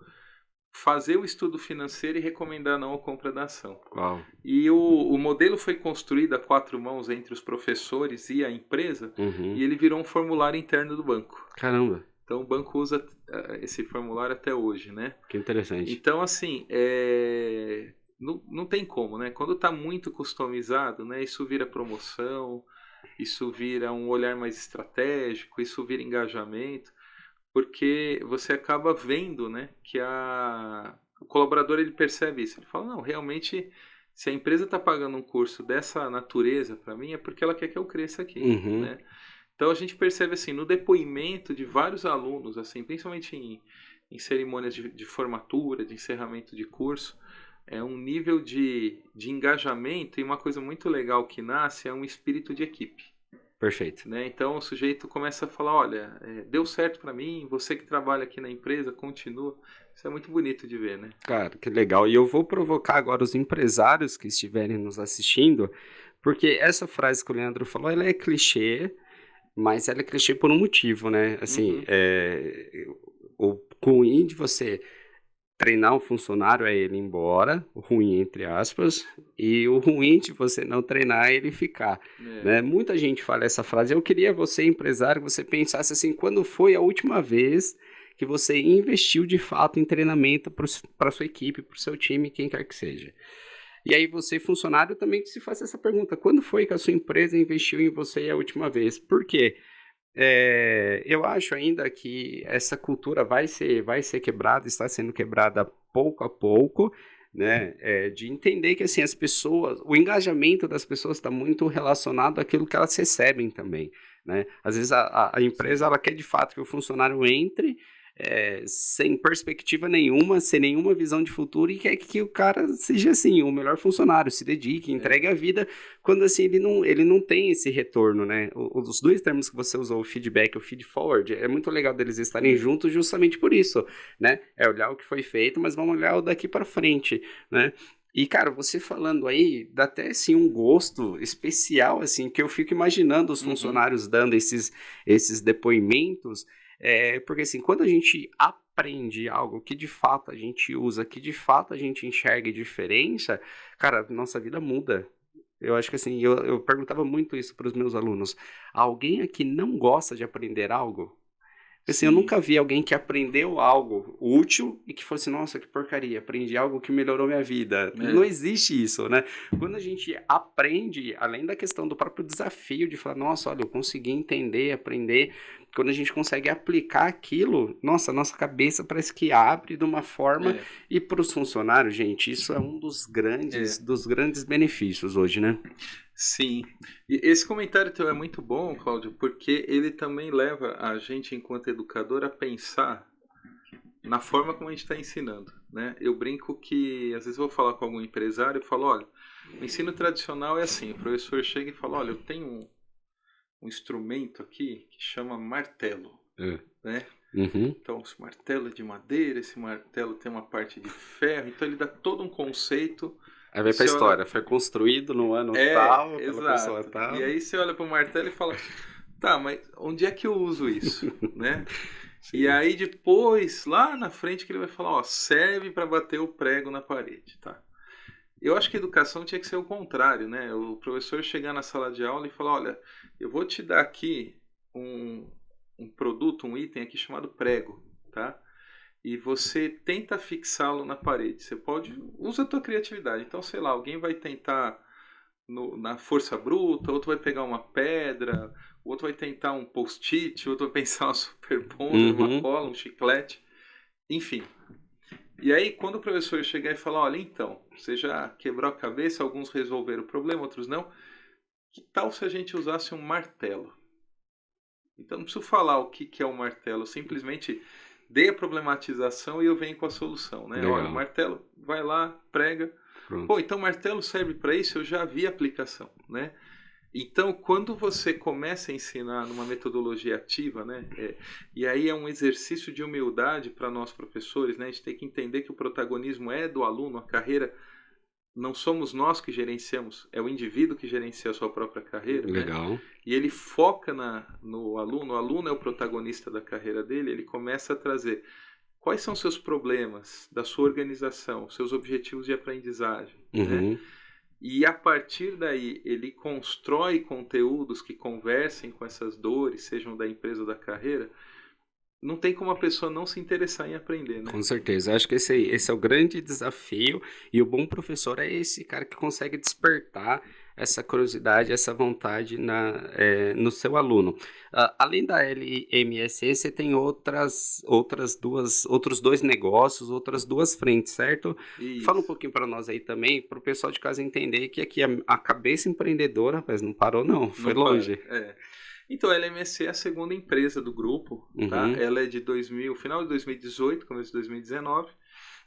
fazer o estudo financeiro e recomendar não a compra da ação. Uau. E o modelo foi construído a 4 mãos entre os professores e a empresa, Uhum. e ele virou um formulário interno do banco. Caramba. Então o banco usa esse formulário até hoje, né? Que interessante. Então, assim, não tem como, né? Quando está muito customizado, né? Isso vira promoção, isso vira um olhar mais estratégico, isso vira engajamento, porque você acaba vendo, né? Que o colaborador ele percebe isso. Ele fala, não, realmente, se a empresa está pagando um curso dessa natureza para mim, é porque ela quer que eu cresça aqui, Uhum. né? Então a gente percebe assim, no depoimento de vários alunos, assim, principalmente em cerimônias de formatura, de encerramento de curso, é um nível de engajamento e uma coisa muito legal que nasce é um espírito de equipe. Perfeito. Né? Então o sujeito começa a falar, olha, deu certo para mim, você que trabalha aqui na empresa, continua. Isso é muito bonito de ver, né? Cara, que legal. E eu vou provocar agora os empresários que estiverem nos assistindo, porque essa frase que o Leandro falou, ela é clichê, mas ela é clichê por um motivo, né? Assim, o ruim de você treinar um funcionário é ele ir embora, o ruim entre aspas, e o ruim de você não treinar é ele ficar, né? Muita gente fala essa frase. Eu queria você, empresário, que você pensasse assim, quando foi a última vez que você investiu de fato em treinamento para sua equipe, para o seu time, quem quer que seja. E aí você, funcionário, também se faz essa pergunta, quando foi que a sua empresa investiu em você a última vez? Por quê? Eu acho ainda que essa cultura vai ser quebrada, está sendo quebrada pouco a pouco, né? De entender que assim as pessoas, o engajamento das pessoas está muito relacionado àquilo que elas recebem também, né? Às vezes a empresa ela quer de fato que o funcionário entre sem perspectiva nenhuma, sem nenhuma visão de futuro e quer que o cara seja assim, o melhor funcionário, se dedique, entregue a vida, quando assim ele não tem esse retorno, né? Os dois termos que você usou, o feedback e o feed forward, é muito legal deles estarem juntos justamente por isso, né? É olhar o que foi feito, mas vamos olhar o daqui para frente, né? E, cara, você falando aí, dá até, assim, um gosto especial, assim, que eu fico imaginando os funcionários dando esses depoimentos, porque, assim, quando a gente aprende algo que, de fato, a gente usa, que, de fato, a gente enxerga diferença, cara, nossa vida muda. Eu acho que, assim, eu perguntava muito isso para os meus alunos. Alguém aqui não gosta de aprender algo? Assim, eu nunca vi alguém que aprendeu algo útil e que fosse, nossa, que porcaria, aprendi algo que melhorou minha vida. Não existe isso, né? Quando a gente aprende, além da questão do próprio desafio de falar, nossa, olha, eu consegui entender, aprender, quando a gente consegue aplicar aquilo, nossa cabeça parece que abre de uma forma, e para os funcionários, gente, isso é um dos grandes benefícios hoje, né? Sim. E esse comentário teu é muito bom, Cláudio, porque ele também leva a gente, enquanto educador, a pensar na forma como a gente está ensinando, né? Eu brinco que, às vezes, eu vou falar com algum empresário e falo, olha, o ensino tradicional é assim, o professor chega e fala, olha, eu tenho um instrumento aqui que chama martelo, né? Então, esse martelo é de madeira, esse martelo tem uma parte de ferro, então ele dá todo um conceito. Aí vai pra história, foi construído no ano tal, pela pessoa tal. E aí você olha pro martelo e fala, tá, mas onde é que eu uso isso, né? E aí depois, lá na frente, que ele vai falar, ó, serve para bater o prego na parede, tá? Eu acho que a educação tinha que ser o contrário, né? O professor chegar na sala de aula e falar, olha, eu vou te dar aqui um produto, um item aqui chamado prego, tá? E você tenta fixá-lo na parede. Você usa a tua criatividade. Então, sei lá, alguém vai tentar na força bruta, outro vai pegar uma pedra, outro vai tentar um post-it, outro vai pensar uma super bonder, uma cola, um chiclete, enfim. E aí, quando o professor chegar e falar, olha, então, você já quebrou a cabeça, alguns resolveram o problema, outros não, que tal se a gente usasse um martelo? Então, não preciso falar o que é um martelo, eu simplesmente dei a problematização e eu venho com a solução, né? Olha, o Legal. martelo, vai lá, prega. Pô, Pronto. então o martelo serve para isso? Eu já vi a aplicação, né? Então, quando você começa a ensinar numa metodologia ativa, né, e aí é um exercício de humildade para nós professores, né, a gente tem que entender que o protagonismo é do aluno, a carreira não somos nós que gerenciamos, é o indivíduo que gerencia a sua própria carreira, né? Legal. E ele foca no aluno, o aluno é o protagonista da carreira dele, ele começa a trazer quais são seus problemas da sua organização, seus objetivos de aprendizagem, né? Uhum. E a partir daí ele constrói conteúdos que conversem com essas dores, sejam da empresa ou da carreira, não tem como a pessoa não se interessar em aprender, né? Com certeza. Eu acho que esse é o grande desafio. E o bom professor é esse cara que consegue despertar essa curiosidade, essa vontade no seu aluno. Além da LMSE, você tem outros dois negócios, outras duas frentes, certo? Fala um Isso. pouquinho para nós aí também, para o pessoal de casa entender que aqui a cabeça empreendedora, rapaz, não parou não, foi Não para. longe. É. Então, a LMSC é a segunda empresa do grupo, tá? Uhum, Ela é de final de 2018, começo de 2019,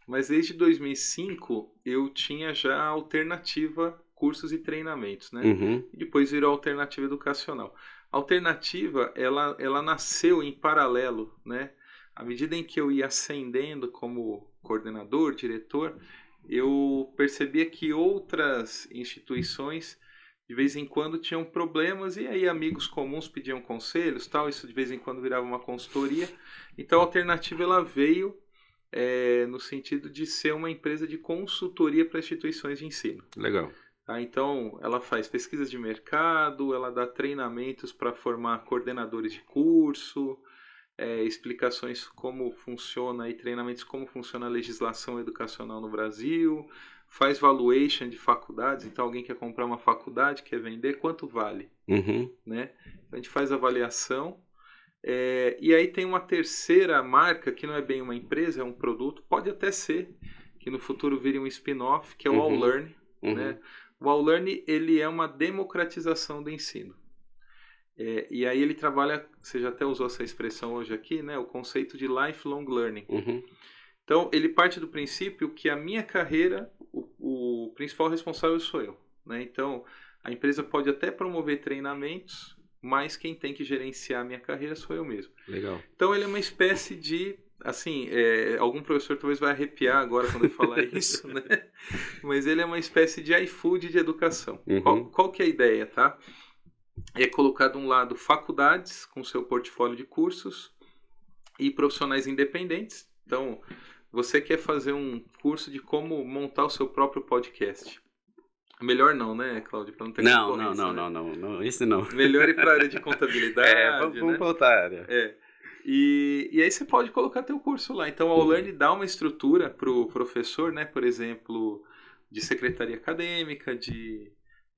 mas desde 2005 eu tinha já a Alternativa Cursos e Treinamentos, né? uhum, E depois virou Alternativa Educacional. A Alternativa, ela nasceu em paralelo, né? À medida em que eu ia ascendendo como coordenador, diretor, eu percebia que outras instituições de vez em quando tinham problemas e aí amigos comuns pediam conselhos, tal, isso de vez em quando virava uma consultoria. Então a Alternativa ela veio no sentido de ser uma empresa de consultoria para instituições de ensino. legal. Tá? Então ela faz pesquisas de mercado, ela dá treinamentos para formar coordenadores de curso, explicações como funciona e treinamentos como funciona a legislação educacional no Brasil, faz valuation de faculdades, então alguém quer comprar uma faculdade, quer vender, quanto vale, Uhum, né? Então, a gente faz avaliação, e aí tem uma terceira marca que não é bem uma empresa, é um produto, pode até ser que no futuro vire um spin-off, que é o uhum, All-Learn, né? uhum. O All-Learn ele é uma democratização do ensino. E aí ele trabalha, você já até usou essa expressão hoje aqui, né? O conceito de lifelong learning. Uhum. Então, ele parte do princípio que a minha carreira, o principal responsável sou eu, né? Então, a empresa pode até promover treinamentos, mas quem tem que gerenciar a minha carreira sou eu mesmo. Legal. Então, ele é uma espécie de, assim, algum professor talvez vai arrepiar agora quando eu falar isso, né? Mas ele é uma espécie de iFood de educação. Uhum. Qual que é a ideia, tá? É colocar de um lado faculdades com seu portfólio de cursos e profissionais independentes. Então, você quer fazer um curso de como montar o seu próprio podcast. Melhor não, né, Cláudio? Para não ter Não, não, concorrência, não, né? não, não, não, isso não. Melhor ir para a área de Vamos, contabilidade, vamos né? voltar à área. E aí você pode colocar teu curso lá. Então, a Uhum. All-Learn dá uma estrutura para o professor, né? Por exemplo, de secretaria acadêmica, de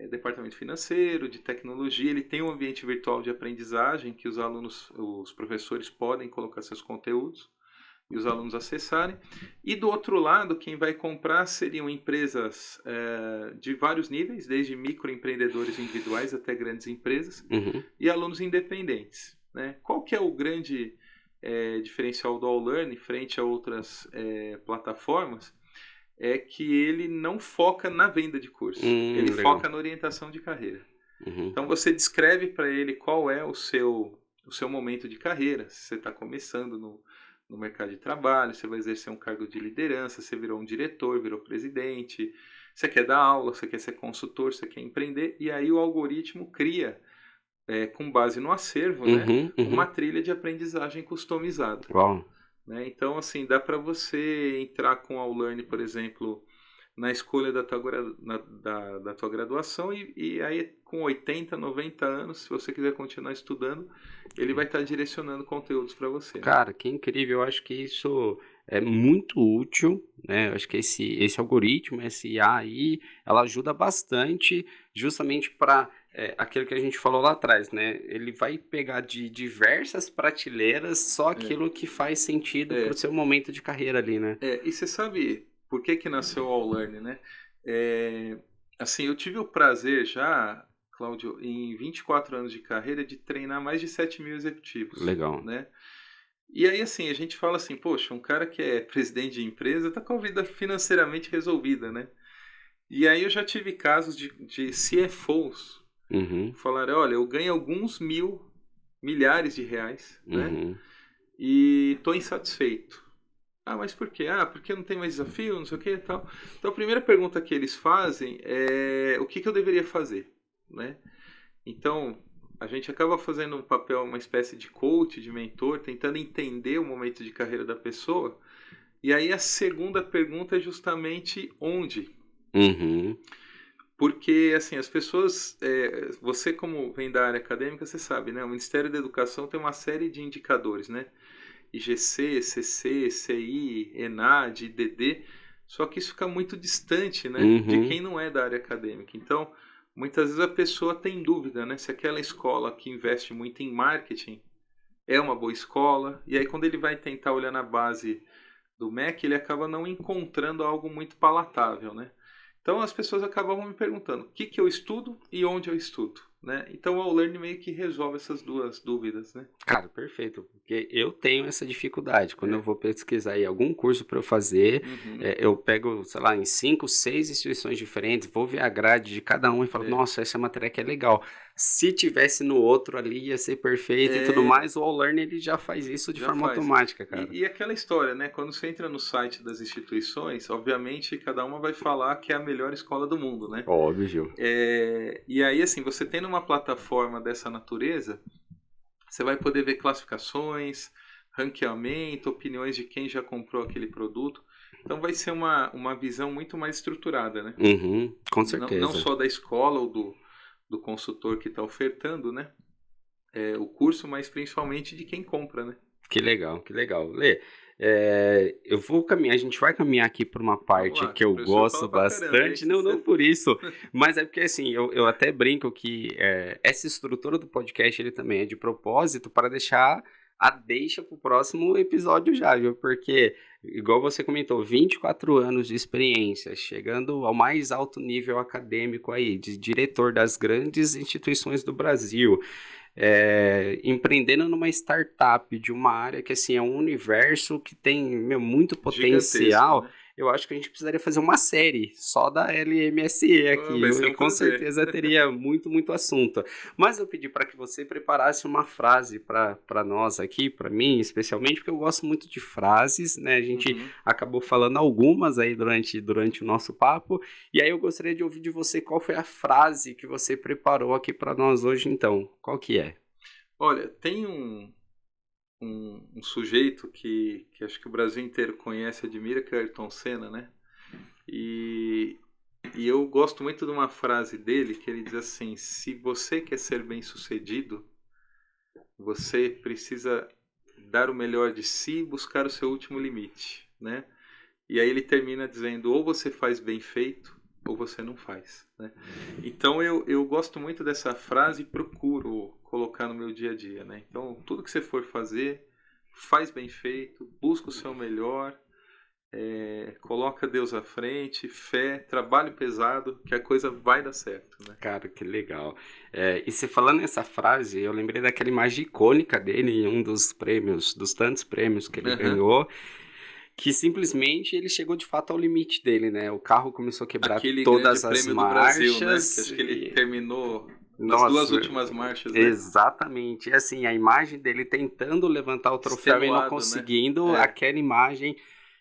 departamento financeiro, de tecnologia. Ele tem um ambiente virtual de aprendizagem que os alunos, os professores podem colocar seus conteúdos e os alunos acessarem. E do outro lado, quem vai comprar seriam empresas de vários níveis, desde microempreendedores individuais até grandes empresas, Uhum. e alunos independentes. Né? Qual que é o grande diferencial do All-Learn frente a outras plataformas? É que ele não foca na venda de curso, ele Legal. foca na orientação de carreira. Uhum. Então você descreve para ele qual é o seu momento de carreira, se você está começando no mercado de trabalho, você vai exercer um cargo de liderança, você virou um diretor, virou presidente, você quer dar aula, você quer ser consultor, você quer empreender, e aí o algoritmo cria, com base no acervo, né, Uhum. uma Uhum. trilha de aprendizagem customizada. Uau. Né? Então, assim, dá para você entrar com o All-Learn, por exemplo, na escolha da tua graduação e aí com 80, 90 anos, se você quiser continuar estudando, ele vai estar direcionando conteúdos para você. Né? Cara, que incrível. Eu acho que isso é muito útil, né? Eu acho que esse algoritmo, esse IA aí, ela ajuda bastante justamente para aquilo que a gente falou lá atrás, né? Ele vai pegar de diversas prateleiras só É, aquilo que faz sentido para o é, seu momento de carreira ali, né? e você sabe por que que nasceu o All-Learn, né? É, assim, eu tive o prazer já, Cláudio, em 24 anos de carreira, de treinar mais de 7 mil executivos, Legal. né? E aí, assim, a gente fala assim, poxa, um cara que é presidente de empresa está com a vida financeiramente resolvida, né? E aí eu já tive casos de CFOs Uhum, falarem, olha, eu ganho alguns milhares de reais, né? uhum. E estou insatisfeito. Ah, mas por quê? Ah, porque não tem mais desafio, não sei o que e tal. Então a primeira pergunta que eles fazem é o que que eu deveria fazer, né? Então a gente acaba fazendo um papel, uma espécie de coach, de mentor, tentando entender o momento de carreira da pessoa. E aí a segunda pergunta é justamente onde. Uhum. Porque, assim, as pessoas, você como vem da área acadêmica, você sabe, né? O Ministério da Educação tem uma série de indicadores, né? IGC, CC, CI, ENAD, IDD, só que isso fica muito distante, né? De Uhum. quem não é da área acadêmica. Então, muitas vezes a pessoa tem dúvida, né? Se aquela escola que investe muito em marketing é uma boa escola, e aí quando ele vai tentar olhar na base do MEC, ele acaba não encontrando algo muito palatável, né? Então as pessoas acabavam me perguntando o que que eu estudo e onde eu estudo, né? Então o All-Learn meio que resolve essas duas dúvidas, né? Cara, perfeito, porque eu tenho essa dificuldade. Quando eu É. vou pesquisar aí algum curso para eu fazer, Uhum. eu pego, sei lá, em 5, 6 instituições diferentes, vou ver a grade de cada um e falo, É. nossa, essa matéria aqui é legal. Se tivesse no outro ali, ia ser perfeito e tudo É, mais. O All-Learn, ele já faz isso de já forma faz. automática, cara. E aquela história, né? Quando você entra no site das instituições, obviamente cada uma vai falar que é a melhor escola do mundo, né? Óbvio. E aí, assim, você tendo uma plataforma dessa natureza, você vai poder ver classificações, ranqueamento, opiniões de quem já comprou aquele produto. Então vai ser uma visão muito mais estruturada, né? Uhum, com Não certeza. só da escola ou do consultor que está ofertando, né? O curso, mas principalmente de quem compra, né? Que legal, que legal. Lê, eu vou caminhar, a gente vai caminhar aqui por uma Vamos parte lá, que que o eu professor gosto fala pra caramba, hein? bastante, não, não por isso, mas é porque assim, eu até brinco que essa estrutura do podcast ele também é de propósito para deixar a deixa para o próximo episódio já, viu? Porque, igual você comentou, 24 anos de experiência, chegando ao mais alto nível acadêmico aí, de diretor das grandes instituições do Brasil, empreendendo numa startup de uma área que assim é um universo que tem muito Gigantesco, potencial. né? Eu acho que a gente precisaria fazer uma série só da LMSE Oh, aqui, vai viu? ser E um com prazer. certeza teria muito assunto. Mas eu pedi para que você preparasse uma frase para nós aqui, para mim especialmente, porque eu gosto muito de frases, né? A gente Uhum. acabou falando algumas aí durante o nosso papo, e aí eu gostaria de ouvir de você qual foi a frase que você preparou aqui para nós hoje, então. Qual que é? Olha, tem um sujeito que acho que o Brasil inteiro conhece e admira, que é o Ayrton Senna, né? E, e eu gosto muito de uma frase dele que ele diz assim: se você quer ser bem-sucedido, você precisa dar o melhor de si e buscar o seu último limite, né? E aí ele termina dizendo: ou você faz bem feito, ou você não faz, né? Então eu gosto muito dessa frase e procuro colocar no meu dia a dia, né? Então tudo que você for fazer, faz bem feito, busca o seu melhor, coloca Deus à frente, fé, trabalho pesado, que a coisa vai dar certo, né? Cara, que legal. E você falando essa frase, eu lembrei daquela imagem icônica dele em um dos prêmios, dos tantos prêmios que ele Uhum. ganhou, que simplesmente ele chegou de fato ao limite dele, né? O carro começou a quebrar Aquele grande todas as prêmio do Brasil, né? Que marchas acho que ele e... terminou nas duas Nossa, últimas marchas, né? exatamente. E assim, a imagem dele tentando levantar o troféu e não Extenuado, né? conseguindo, É, aquela imagem,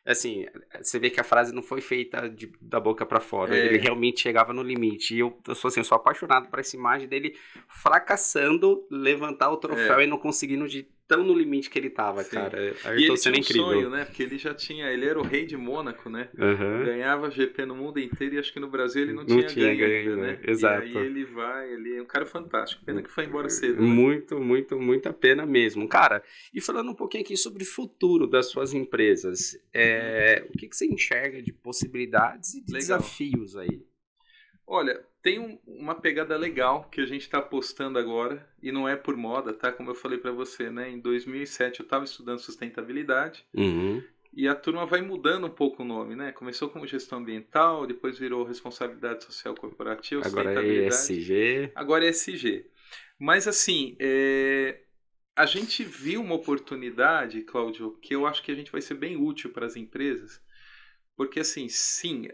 assim, você vê que a frase não foi feita da boca para fora. Ele é, realmente chegava no limite. E eu sou assim, eu sou apaixonado por essa imagem dele fracassando, levantar o troféu é. e não conseguindo de tão no limite que ele tava, Sim. cara. E Ayrton ele Senna tinha é um sonho, incrível. né? Porque ele era o rei de Mônaco, né? Aham. Ganhava GP no mundo inteiro e acho que no Brasil ele não Não tinha tinha ganho ganho ainda, ainda. né? E aí Exato. ele é um cara fantástico. Pena que foi embora cedo, né? Muito, muito, muita pena mesmo. Cara, e falando um pouquinho aqui sobre o futuro das suas empresas, Uhum. o que você enxerga de possibilidades e de Legal. desafios aí? Olha, tem uma pegada legal que a gente está apostando agora e não é por moda, tá? Como eu falei para você, né? Em 2007 eu estava estudando sustentabilidade Uhum. e a turma vai mudando um pouco o nome, né? Começou como gestão ambiental, depois virou responsabilidade social corporativa, Agora é sustentabilidade, ESG. agora é SG. Mas assim, a gente viu uma oportunidade, Cláudio, que eu acho que a gente vai ser bem útil para as empresas, porque assim, sim,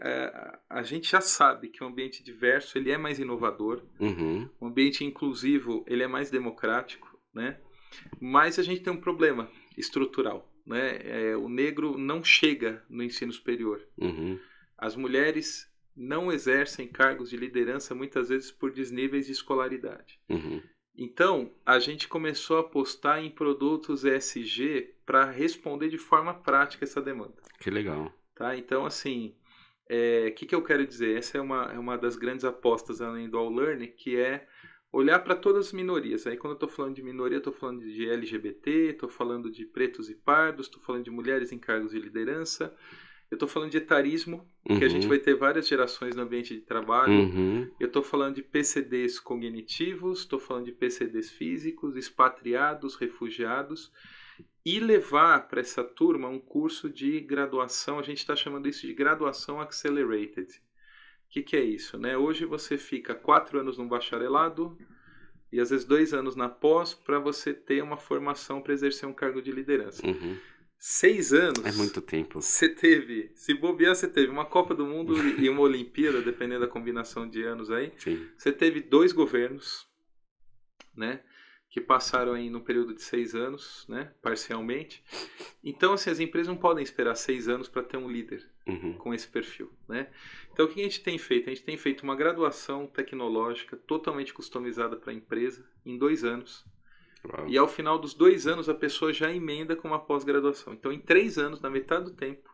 a gente já sabe que o ambiente diverso ele é mais inovador, Uhum. o ambiente inclusivo ele é mais democrático, né? Mas a gente tem um problema estrutural, né? O negro não chega no ensino superior. Uhum. As mulheres não exercem cargos de liderança muitas vezes por desníveis de escolaridade. Uhum. Então, a gente começou a apostar em produtos ESG para responder de forma prática essa demanda. Que legal. Tá? Então, assim, que eu quero dizer? Essa é uma das grandes apostas além do All Learn, que é olhar para todas as minorias. Aí, quando eu estou falando de minoria, eu estou falando de LGBT, estou falando de pretos e pardos, estou falando de mulheres em cargos de liderança, eu estou falando de etarismo, que a gente Uhum. vai ter várias gerações no ambiente de trabalho. Uhum. Eu estou falando de PCDs cognitivos, estou falando de PCDs físicos, expatriados, refugiados, e levar para essa turma um curso de graduação, a gente está chamando isso de graduação accelerated. O que é isso? Né? Hoje você fica 4 anos no bacharelado e às vezes 2 anos na pós para você ter uma formação para exercer um cargo de liderança. Uhum. 6 É anos muito tempo. você teve, se bobear, você teve uma Copa do Mundo e uma Olimpíada, dependendo da combinação de anos aí. Sim. Você teve 2 governos, né? Que passaram aí no período de 6 anos, né? Parcialmente. Então, assim, as empresas não podem esperar 6 anos para ter um líder Uhum. com esse perfil, né? Então, o que a gente tem feito? A gente tem feito uma graduação tecnológica totalmente customizada para a empresa em 2 anos. Uau. E ao final dos 2 anos, a pessoa já emenda com uma pós-graduação. Então, em 3 anos, na metade do tempo,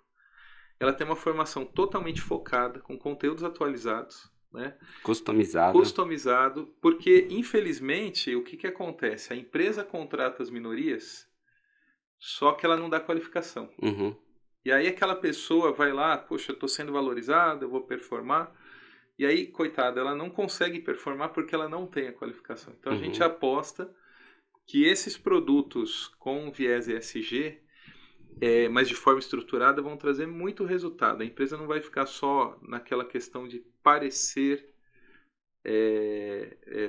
ela tem uma formação totalmente focada, com conteúdos atualizados, né? Customizada. Customizado, porque, infelizmente, o que acontece? A empresa contrata as minorias, só que ela não dá qualificação. Uhum. E aí aquela pessoa vai lá, poxa, eu estou sendo valorizada, eu vou performar. E aí, coitada, ela não consegue performar porque ela não tem a qualificação. Então a gente Uhum. aposta que esses produtos com viés ESG, mas de forma estruturada, vão trazer muito resultado. A empresa não vai ficar só naquela questão de parecer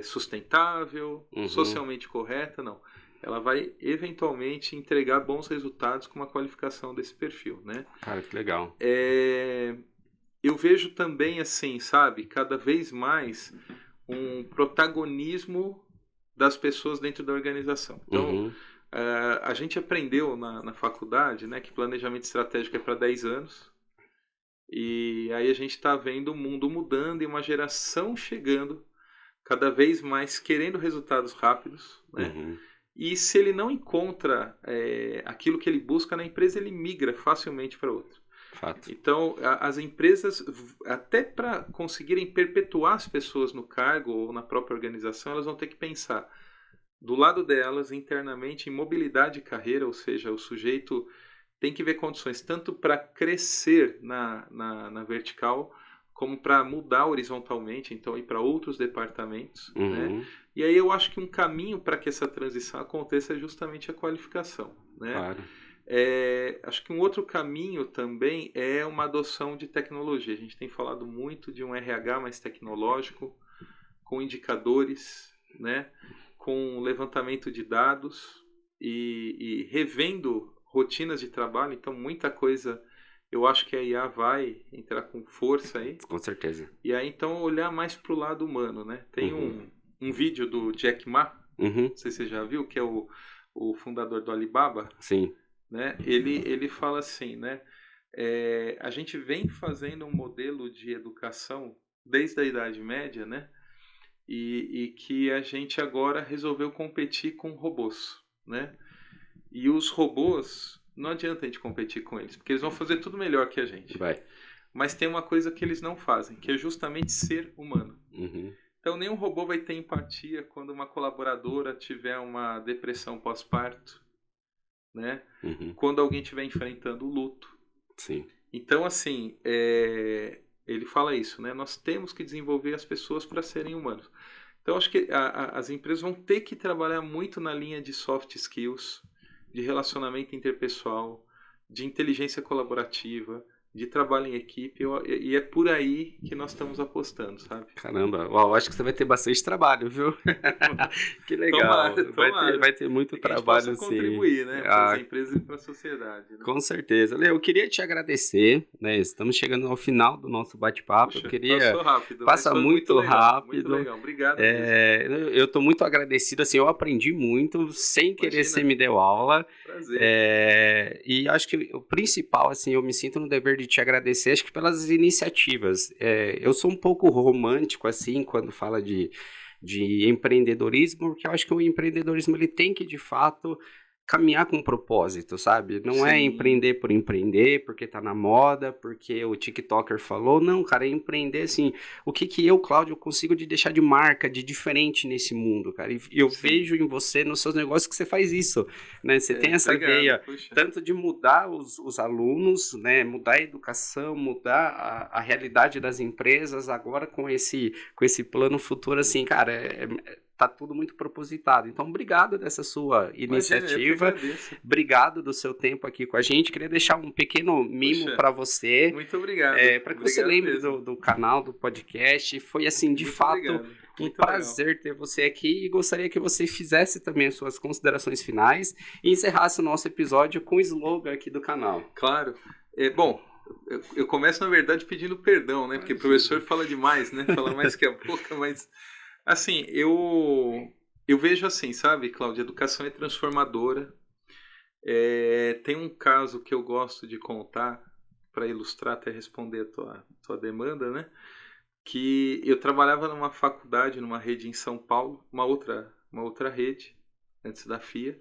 sustentável, Uhum. socialmente correta, não. Ela vai eventualmente entregar bons resultados com uma qualificação desse perfil, né? Cara, que legal. Eu vejo também assim, sabe, cada vez mais um protagonismo das pessoas dentro da organização. Então, Uhum. a gente aprendeu na faculdade, né, que planejamento estratégico é para 10 anos. E aí a gente está vendo o mundo mudando e uma geração chegando cada vez mais querendo resultados rápidos, né? Uhum. E se ele não encontra aquilo que ele busca na empresa, ele migra facilmente para outra. Fato. Então, as empresas, até para conseguirem perpetuar as pessoas no cargo ou na própria organização, elas vão ter que pensar do lado delas, internamente, em mobilidade de carreira, ou seja, o sujeito tem que ver condições tanto para crescer na vertical, como para mudar horizontalmente, então ir para outros departamentos, né? Uhum. E aí eu acho que um caminho para que essa transição aconteça é justamente a qualificação, né? Claro. Acho que um outro caminho também é uma adoção de tecnologia. A gente tem falado muito de um RH mais tecnológico, com indicadores, né? Com levantamento de dados e revendo rotinas de trabalho. Então, muita coisa eu acho que a IA vai entrar com força aí. Com certeza. E aí, então, olhar mais para o lado humano, né? Tem Uhum. um vídeo do Jack Ma, Uhum. não sei se você já viu, que é o fundador do Alibaba, Sim. né? Ele fala assim, né? A gente vem fazendo um modelo de educação desde a Idade Média, né? E que a gente agora resolveu competir com robôs, né? E os robôs, não adianta a gente competir com eles, porque eles vão fazer tudo melhor que a gente. Vai. Mas tem uma coisa que eles não fazem, que é justamente ser humano. Uhum. Então, nenhum robô vai ter empatia quando uma colaboradora tiver uma depressão pós-parto, né? Uhum. Quando alguém estiver enfrentando o luto. Sim. Então, assim, ele fala isso, né? Nós temos que desenvolver as pessoas para serem humanos. Então, acho que as empresas vão ter que trabalhar muito na linha de soft skills, de relacionamento interpessoal, de inteligência colaborativa, de trabalho em equipe, e é por aí que nós estamos apostando, sabe? Caramba, uau, acho que você vai ter bastante trabalho, viu? Que legal. Tomara. Vai ter muito Que a gente trabalho, possa sim. contribuir, né, para as empresas e para a sociedade. Né? Com certeza. Lê, eu queria te agradecer, né? Estamos chegando ao final do nosso bate-papo. Puxa, Eu queria... passou rápido. Passa mas foi muito legal, rápido. Muito legal, obrigado mesmo. Eu estou muito agradecido, assim, eu aprendi muito, sem querer Imagina. você me deu aula. Prazer. E acho que o principal, assim, eu me sinto no dever de te agradecer, acho que pelas iniciativas. Eu sou um pouco romântico, assim, quando fala de empreendedorismo, porque eu acho que o empreendedorismo ele tem que, de fato, caminhar com propósito, sabe? Não é Sim. empreender por empreender, porque tá na moda, porque o TikToker falou. Não, cara, é empreender, assim, o que eu, Cláudio, consigo de deixar de marca, de diferente nesse mundo, cara. E eu Sim. vejo em você, nos seus negócios, que você faz isso, né? Você tem essa Obrigado, veia, puxa. tanto de mudar os alunos, né? Mudar a educação, mudar a realidade das empresas, agora com esse plano futuro, assim, cara, tá tudo muito propositado. Então, obrigado dessa sua iniciativa. Obrigado do seu tempo aqui com a gente. Queria deixar um pequeno mimo para você. Muito obrigado. Para que você lembre do canal, do podcast. Foi, assim, de fato, um prazer ter você aqui. E gostaria que você fizesse também as suas considerações finais e encerrasse o nosso episódio com o slogan aqui do canal. Claro. Bom, eu começo, na verdade, pedindo perdão, né? Porque o professor fala demais, né? Fala mais que a boca, mas... Assim, eu vejo assim, sabe, Cláudia? Educação é transformadora. Tem um caso que eu gosto de contar, para ilustrar, até responder a tua demanda, né? Que eu trabalhava numa faculdade, numa rede em São Paulo, uma outra rede, antes da FIA.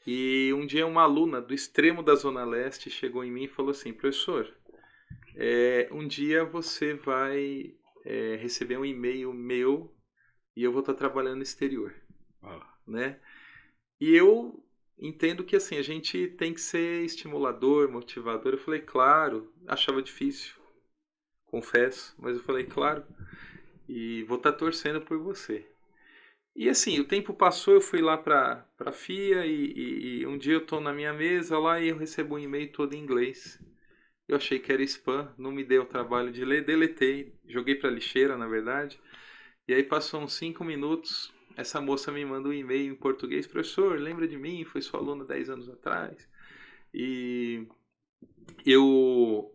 E um dia uma aluna do extremo da Zona Leste chegou em mim e falou assim: professor, um dia você vai receber um e-mail meu e eu vou estar trabalhando no exterior, né? E eu entendo que, assim, a gente tem que ser estimulador, motivador. Eu falei, claro, achava difícil, confesso, mas eu falei, claro, e vou estar torcendo por você. E, assim, o tempo passou, eu fui lá para a FIA e um dia eu estou na minha mesa lá e eu recebo um e-mail todo em inglês. Eu achei que era spam, não me deu o trabalho de ler, deletei, joguei para lixeira, na verdade. E aí passou uns 5 minutos, essa moça me manda um e-mail em português: professor, lembra de mim? Foi sua aluna 10 anos atrás. E eu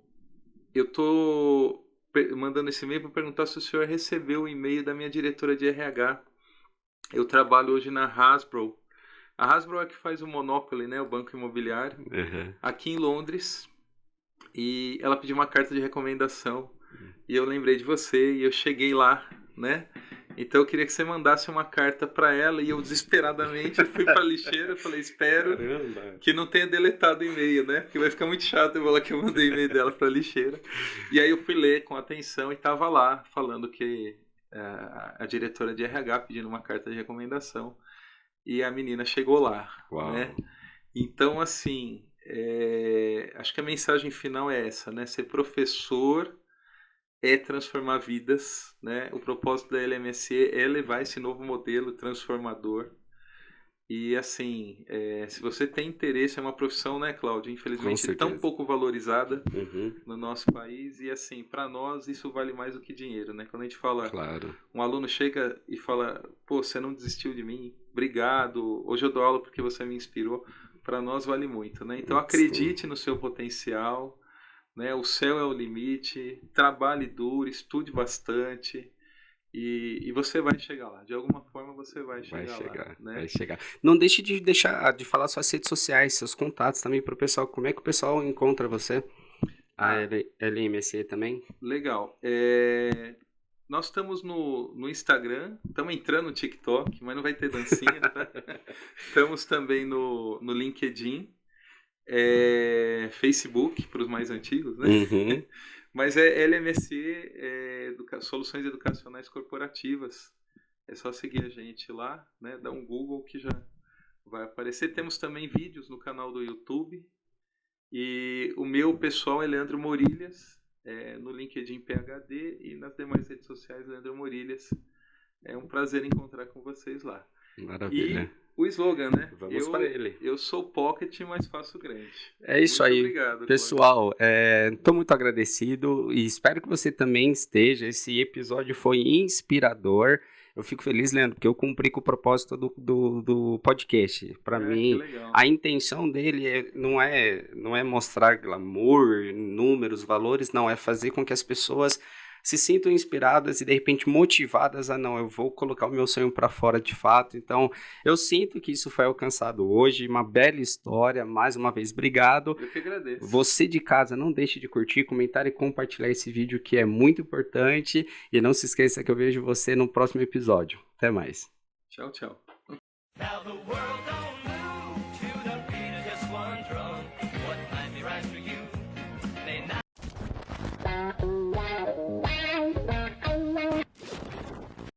tô mandando esse e-mail para perguntar se o senhor recebeu o e-mail da minha diretora de RH. Eu trabalho hoje na Hasbro. A Hasbro é que faz o Monopoly, né, o banco imobiliário, aqui em Londres. E ela pediu uma carta de recomendação. E eu lembrei de você e eu cheguei lá, né? Então eu queria que você mandasse uma carta para ela e eu desesperadamente fui para a lixeira. Falei, espero que não tenha deletado o e-mail, né? Porque vai ficar muito chato eu falar que eu mandei o e-mail dela para a lixeira. E aí eu fui ler com atenção e tava lá falando que a diretora de RH pedindo uma carta de recomendação e a menina chegou lá, né? Então, assim, acho que a mensagem final é essa, né? Ser professor é transformar vidas, né? O propósito da LMSE é levar esse novo modelo transformador. E, assim, se você tem interesse, é uma profissão, né, Cláudio? Infelizmente, tão pouco valorizada no nosso país. E, assim, para nós, isso vale mais do que dinheiro, né? Quando a gente fala, um aluno chega e fala, pô, você não desistiu de mim, obrigado, hoje eu dou aula porque você me inspirou. Para nós vale muito, né? Então, acredite no seu potencial, né? O céu é o limite, trabalhe duro, estude bastante e você vai chegar lá. De alguma forma você vai chegar lá, né? Vai chegar. Não deixe de falar suas redes sociais, seus contatos também para o pessoal. Como é que o pessoal encontra você? A LMSE também? Legal. Nós estamos no Instagram, estamos entrando no TikTok, mas não vai ter dancinha, tá? Estamos também no LinkedIn, Facebook, para os mais antigos, né? Uhum. Mas é LMC, Soluções Educacionais Corporativas. É só seguir a gente lá, né? Dá um Google que já vai aparecer. Temos também vídeos no canal do YouTube. E o meu pessoal é Leandro Morilhas, no LinkedIn PHD e nas demais redes sociais Leandro Morilhas. É um prazer encontrar com vocês lá. Maravilha. E o slogan, né? Vamos para ele. Eu sou pocket, mas faço grande. É isso Muito aí. obrigado, Pessoal, estou muito agradecido e espero que você também esteja. Esse episódio foi inspirador. Eu fico feliz, Leandro, porque eu cumpri com o propósito do podcast. Para mim, a intenção dele não é mostrar glamour, números, valores, não. É fazer com que as pessoas se sintam inspiradas e de repente motivadas a não, eu vou colocar o meu sonho para fora de fato. Então, eu sinto que isso foi alcançado hoje, uma bela história, mais uma vez, obrigado. Eu que agradeço. Você de casa, não deixe de curtir, comentar e compartilhar esse vídeo que é muito importante e não se esqueça que eu vejo você no próximo episódio. Até mais. Tchau, tchau.